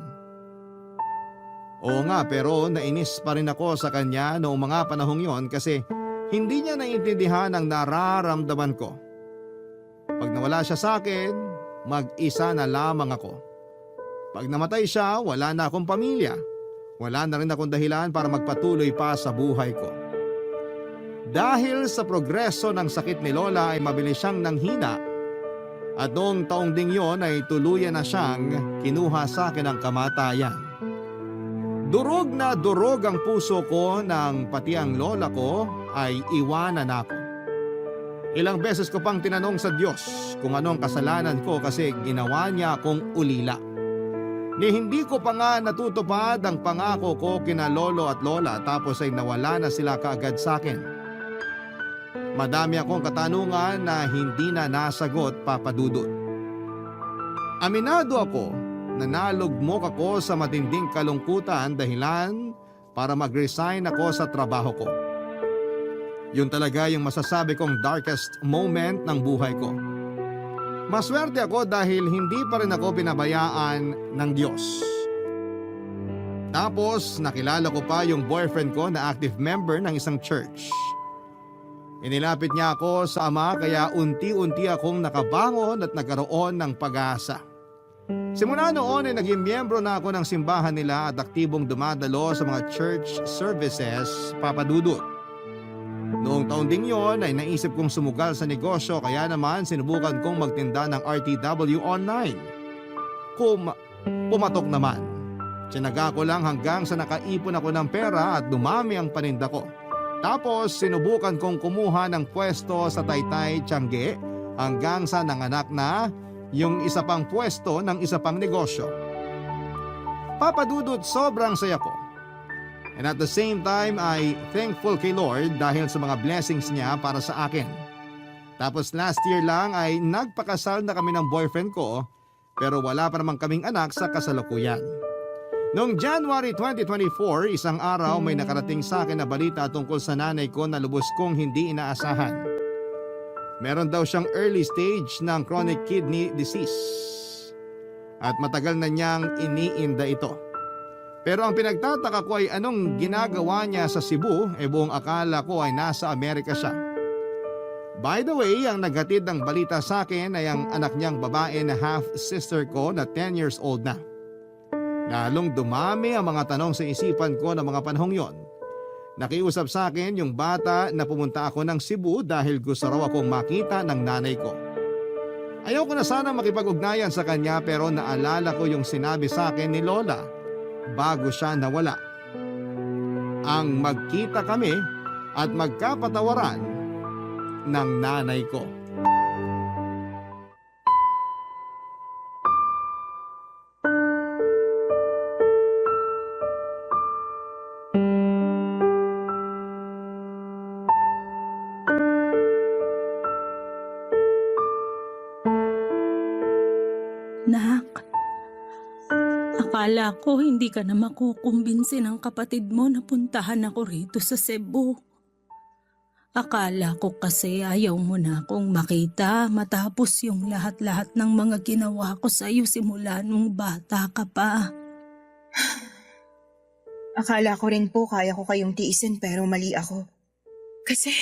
Oo nga pero nainis pa rin ako sa kanya noong mga panahong yon kasi hindi niya naiintindihan ang nararamdaman ko. Pag nawala siya sa akin, mag-isa na lamang ako. Pag namatay siya, wala na akong pamilya. Wala na rin akong dahilan para magpatuloy pa sa buhay ko. Dahil sa progreso ng sakit ni Lola ay mabilis siyang nanghina at noong taong ding yon ay tuluyan na siyang kinuha sa akin ng kamatayan. Durog na durog ang puso ko nang pati ang lola ko ay iwanan ako. Ilang beses ko pang tinanong sa Diyos kung anong kasalanan ko kasi ginawa niya akong ulila. Ni hindi ko pa nga natutupad ang pangako ko kina lolo at lola tapos ay nawala na sila kaagad sa akin. Madami akong katanungan na hindi na nasagot, Papa Dudut. Aminado ako na nalugmok ako sa matinding kalungkutan dahilan para mag-resign ako sa trabaho ko. Yun talaga yung masasabi kong darkest moment ng buhay ko. Maswerte ako dahil hindi pa rin ako pinabayaan ng Diyos. Tapos nakilala ko pa yung boyfriend ko na active member ng isang church. Inilapit niya ako sa ama kaya unti-unti akong nakabangon at nagkaroon ng pag-asa. Simula noon ay naging miyembro na ako ng simbahan nila at aktibong dumadalo sa mga church services, Papa Dudut. Noong taon ding yon ay naisip kong sumugal sa negosyo kaya naman sinubukan kong magtinda ng RTW online. Pumatok naman. Tinaga ko lang hanggang sa nakaipon ako ng pera at dumami ang paninda ko. Tapos sinubukan kong kumuha ng pwesto sa Taytay, Tiangge hanggang sa nanganak na yung isa pang pwesto ng isa pang negosyo. Papa Dudut, sobrang saya ko. And at the same time ay thankful kay Lord dahil sa mga blessings niya para sa akin. Tapos last year lang ay nagpakasal na kami ng boyfriend ko pero wala pa naman kaming anak sa kasalukuyan. Noong January 2024, isang araw may nakarating sa akin na balita tungkol sa nanay ko na lubos kong hindi inaasahan. Meron daw siyang early stage ng chronic kidney disease at matagal na niyang iniinda ito. Pero ang pinagtataka ko ay anong ginagawa niya sa Cebu buong akala ko ay nasa Amerika siya. By the way, ang naghatid ng balita sa akin ay ang anak niyang babae na half-sister ko na 10 years old na. Lalong dumami ang mga tanong sa isipan ko ng mga panahong yon. Nakiusap sa akin yung bata na pumunta ako ng Cebu dahil gusto raw akong makita ng nanay ko. Ayaw ko na sana makipag-ugnayan sa kanya pero naalala ko yung sinabi sa akin ni Lola bago siya nawala. Ang magkita kami at magkapatawaran ng nanay ko. Nak, akala ko hindi ka na makukumbinsi ng kapatid mo na puntahan ako rito sa Cebu. Akala ko kasi ayaw mo na akong makita matapos yung lahat-lahat ng mga ginawa ko sa iyo simula nung bata ka pa. Akala ko rin po kaya ko kayong tiisin pero mali ako. Kasi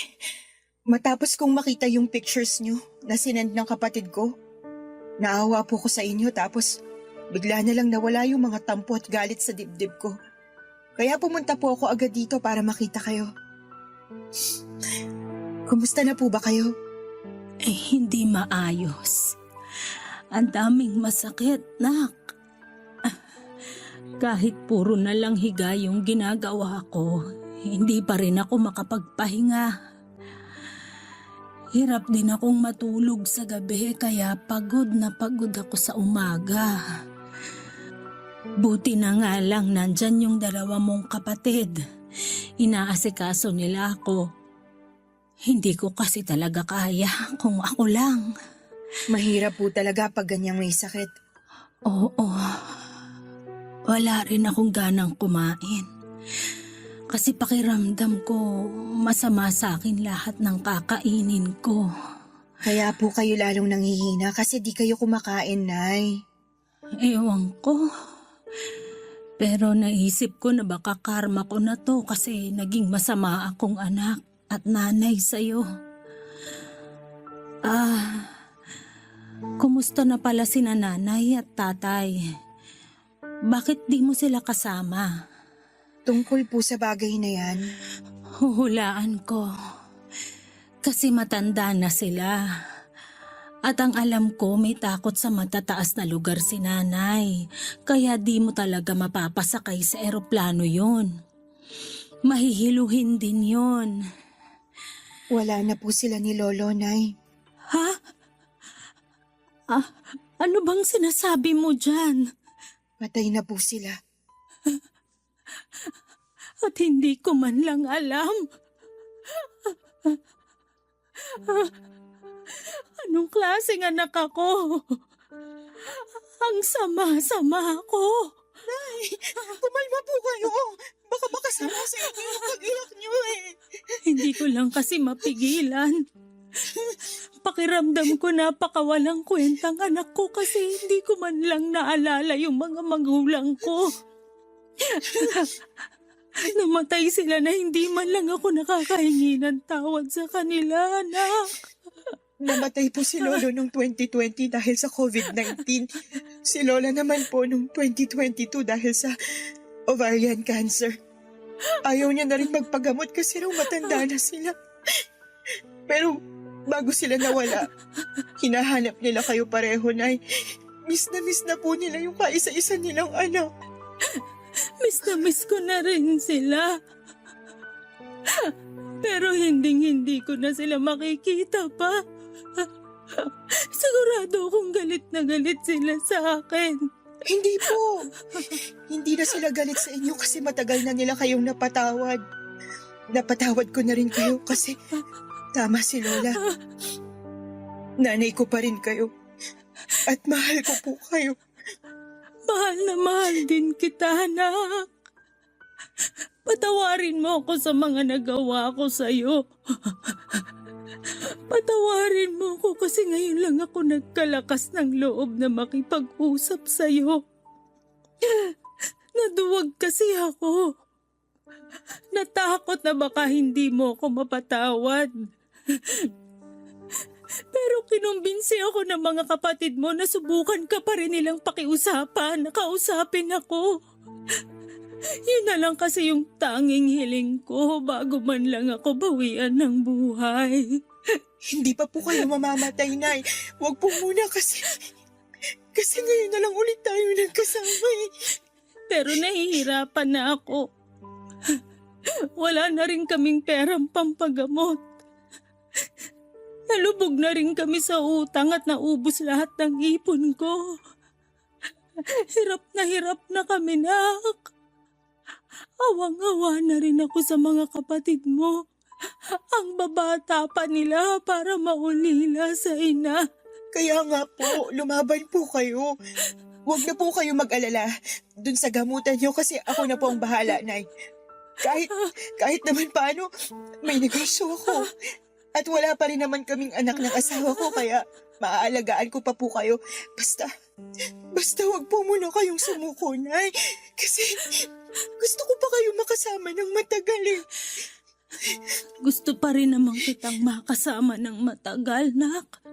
matapos kong makita yung pictures nyo na sinend ng kapatid ko, naawa po ko sa inyo tapos bigla na lang nawala yung mga tampo at galit sa dibdib ko. Kaya pumunta po ako agad dito para makita kayo. Kumusta na po ba kayo? Hindi maayos. Ang daming masakit, nak. Kahit puro na lang higa yung ginagawa ko, hindi pa rin ako makapagpahinga. Hirap din akong matulog sa gabi kaya pagod na pagod ako sa umaga. Buti na nga lang nandyan yung dalawa mong kapatid. Inaasikaso nila ako. Hindi ko kasi talaga kaya kung ako lang. Mahirap po talaga pag ganyang may sakit. Oo. Wala rin akong ganang kumain. Kasi pakiramdam ko, masama sa akin lahat ng kakainin ko. Kaya po kayo lalong nanghihina kasi di kayo kumakain, Nay. Ewan ko. Pero naisip ko na baka karma ko na to kasi naging masama akong anak at nanay sa'yo. Kumusta na pala sina nanay at tatay? Bakit di mo sila kasama? Tungkol po sa bagay na yan, Huhulaan ko. Kasi matanda na sila. At ang alam ko may takot sa matataas na lugar si nanay. Kaya di mo talaga mapapasakay sa eroplano yon. Mahihiluhin din yon. Wala na po sila ni Lolo, Nay. Ha? Ano bang sinasabi mo dyan? Patay na po sila. At hindi ko man lang alam. Anong klaseng anak ako? Ang sama-sama ko. Kumalma po kayo. Baka makasama sa inyo yung pag-iyak niyo eh. Hindi ko lang kasi mapigilan. Pakiramdam ko napakawalang kwentang anak ko kasi hindi ko man lang naalala yung mga magulang ko. Namatay sila na hindi man lang ako nakakahingi ng tawad sa kanila, anak. Namatay po si Lolo noong 2020 dahil sa COVID-19. Si Lola naman po noong 2022 dahil sa ovarian cancer. Ayaw niya na rin magpagamot kasi raw matanda na sila. Pero bago sila nawala, hinahanap nila kayo pareho, Nay. Miss na po nila yung kaisa-isa nilang anak. Miss na miss ko na rin sila. Pero hindi ko na sila makikita pa. Sigurado akong galit na galit sila sa akin. Hindi po. Hindi na sila galit sa inyo kasi matagal na nila kayong napatawad. Napatawad ko na rin kayo kasi tama si Lola. Nanay ko pa rin kayo. At mahal ko po kayo. Mahal na mahal din kita, anak. Patawarin mo ako sa mga nagawa ko sa'yo. Patawarin mo ako kasi ngayon lang ako nagkalakas ng loob na makipag-usap sa'yo. Naduwag kasi ako. Natakot na baka hindi mo ako mapatawad. Pero kinumbinsi ako ng mga kapatid mo na subukan ka pa rin nilang pakiusapan, nakausapin ako. Yun na lang kasi yung tanging hiling ko bago man lang ako bawian ng buhay. Hindi pa po kayo mamamatay, Nay. Huwag po muna kasi ngayon na lang ulit tayo nagkasama eh. Pero nahihirapan na ako. Wala na rin kaming perang pampagamot. Nalubog na rin kami sa utang at naubos lahat ng ipon ko. Hirap na kami, nak. Awang-awa na rin ako sa mga kapatid mo. Ang babata pa nila para maulila sa ina. Kaya nga po, lumaban po kayo. Huwag na po kayo mag-alala dun sa gamutan niyo kasi ako na po ang bahala, Nay. Kahit naman paano, may negosyo ako. At wala pa rin naman kaming anak ng asawa ko kaya maaalagaan ko pa po kayo. Basta wag po muna kayong sumuko, Nay. Kasi gusto ko pa kayo makasama ng matagal eh. Gusto pa rin naman kitang makasama ng matagal, nak.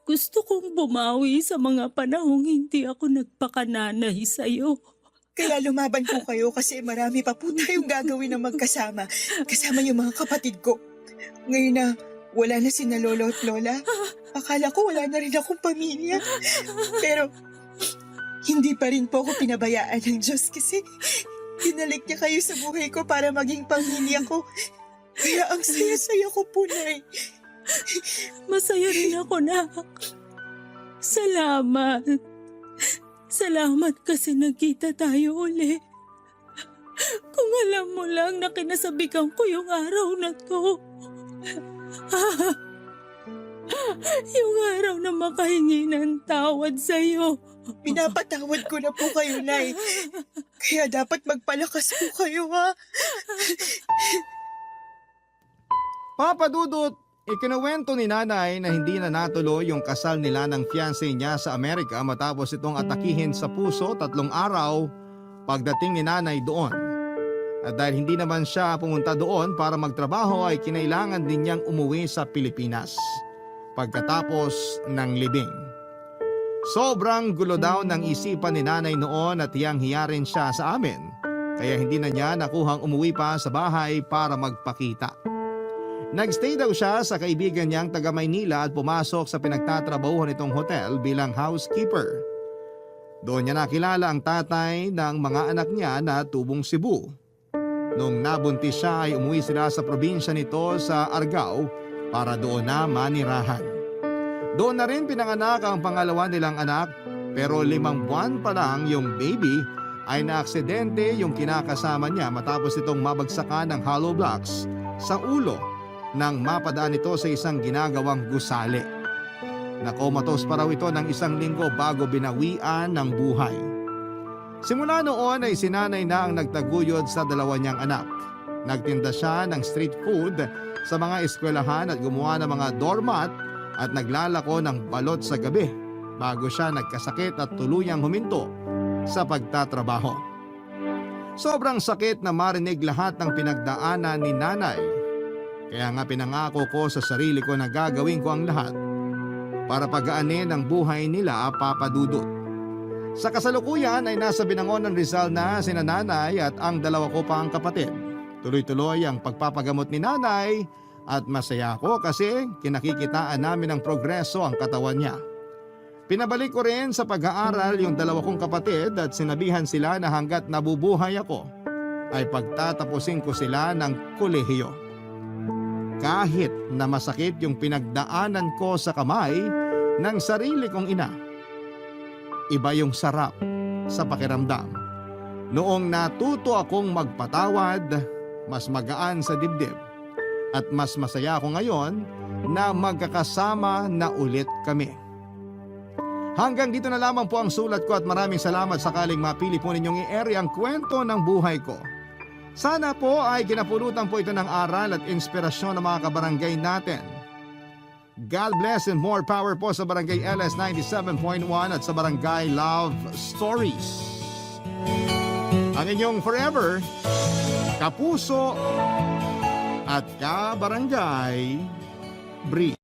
Gusto kong bumawi sa mga panahong hindi ako nagpakananay sa'yo. Kaya lumaban po kayo kasi marami pa po tayong gagawin na magkasama. Kasama yung mga kapatid ko. Ngayon na wala na sina Lolo at Lola, akala ko wala na rin akong pamilya. Pero hindi pa rin po ako pinabayaan ng Diyos kasi dinalik niya kayo sa buhay ko para maging pamilya ko. Kaya ang saya-saya ko po, Nay. Masaya rin ako, nak. Salamat. Salamat kasi nagkita tayo uli. Kung alam mo lang na kinasabikan ko yung araw na to. Yung araw na makahingi ng tawad sa'yo. Pinapatawad ko na po kayo, Nay. Kaya dapat magpalakas po kayo, ha? Papa Dudut, ikinuwento ni nanay na hindi na natuloy yung kasal nila ng fiancé niya sa Amerika matapos itong atakihin sa puso 3 araw pagdating ni nanay doon. At dahil hindi naman siya pumunta doon para magtrabaho ay kinailangan din niyang umuwi sa Pilipinas pagkatapos ng libing. Sobrang gulo daw ng isipan ni nanay noon at hiyang-hiya rin siya sa amin kaya hindi na niya nakuhang umuwi pa sa bahay para magpakita. Nagstay daw siya sa kaibigan niyang taga Maynila at pumasok sa pinagtatrabahuhan nitong hotel bilang housekeeper. Doon niya nakilala ang tatay ng mga anak niya na tubong Cebu. Nung nabuntis siya ay umuwi sila sa probinsya nito sa Argao para doon na manirahan. Doon na rin pinanganak ang pangalawa nilang anak pero 5 buwan pa lang yung baby ay naaksidente yung kinakasama niya matapos itong mabagsakan ng hollow blocks sa ulo nang mapadaan ito sa isang ginagawang gusali. Nakomatos pa raw ito ng 1 linggo bago binawian ng buhay. Simula noon ay sinanay na ang nagtaguyod sa 2 niyang anak. Nagtinda siya ng street food sa mga eskwelahan at gumawa ng mga doormat at naglalako ng balot sa gabi bago siya nagkasakit at tuluyang huminto sa pagtatrabaho. Sobrang sakit na marinig lahat ng pinagdaanan ni nanay. Kaya nga pinangako ko sa sarili ko na gagawin ko ang lahat para pagaanin ang buhay nila, Papa Dudut. Sa kasalukuyan ay nasa Binangonan, Rizal na sina nanay at ang 2 ko pang kapatid. Tuloy-tuloy ang pagpapagamot ni nanay at masaya ako kasi kinakikitaan namin ng progreso ang katawan niya. Pinabalik ko rin sa pag-aaral yung 2 kong kapatid at sinabihan sila na hanggat nabubuhay ako ay pagtatapusin ko sila ng kolehiyo. Kahit na masakit yung pinagdaanan ko sa kamay ng sarili kong ina, iba yung sarap sa pakiramdam. Noong natuto akong magpatawad, mas magaan sa dibdib at mas masaya ako ngayon na magkakasama na ulit kami. Hanggang dito na lamang po ang sulat ko at maraming salamat sakaling mapili po ninyong i-air ang kwento ng buhay ko. Sana po ay ginapulutan po ito ng aral at inspirasyon ng mga kabarangay natin. God bless and more power po sa Barangay LS 97.1 at sa Barangay Love Stories. Ang inyong forever, kapuso at kabarangay, Bree.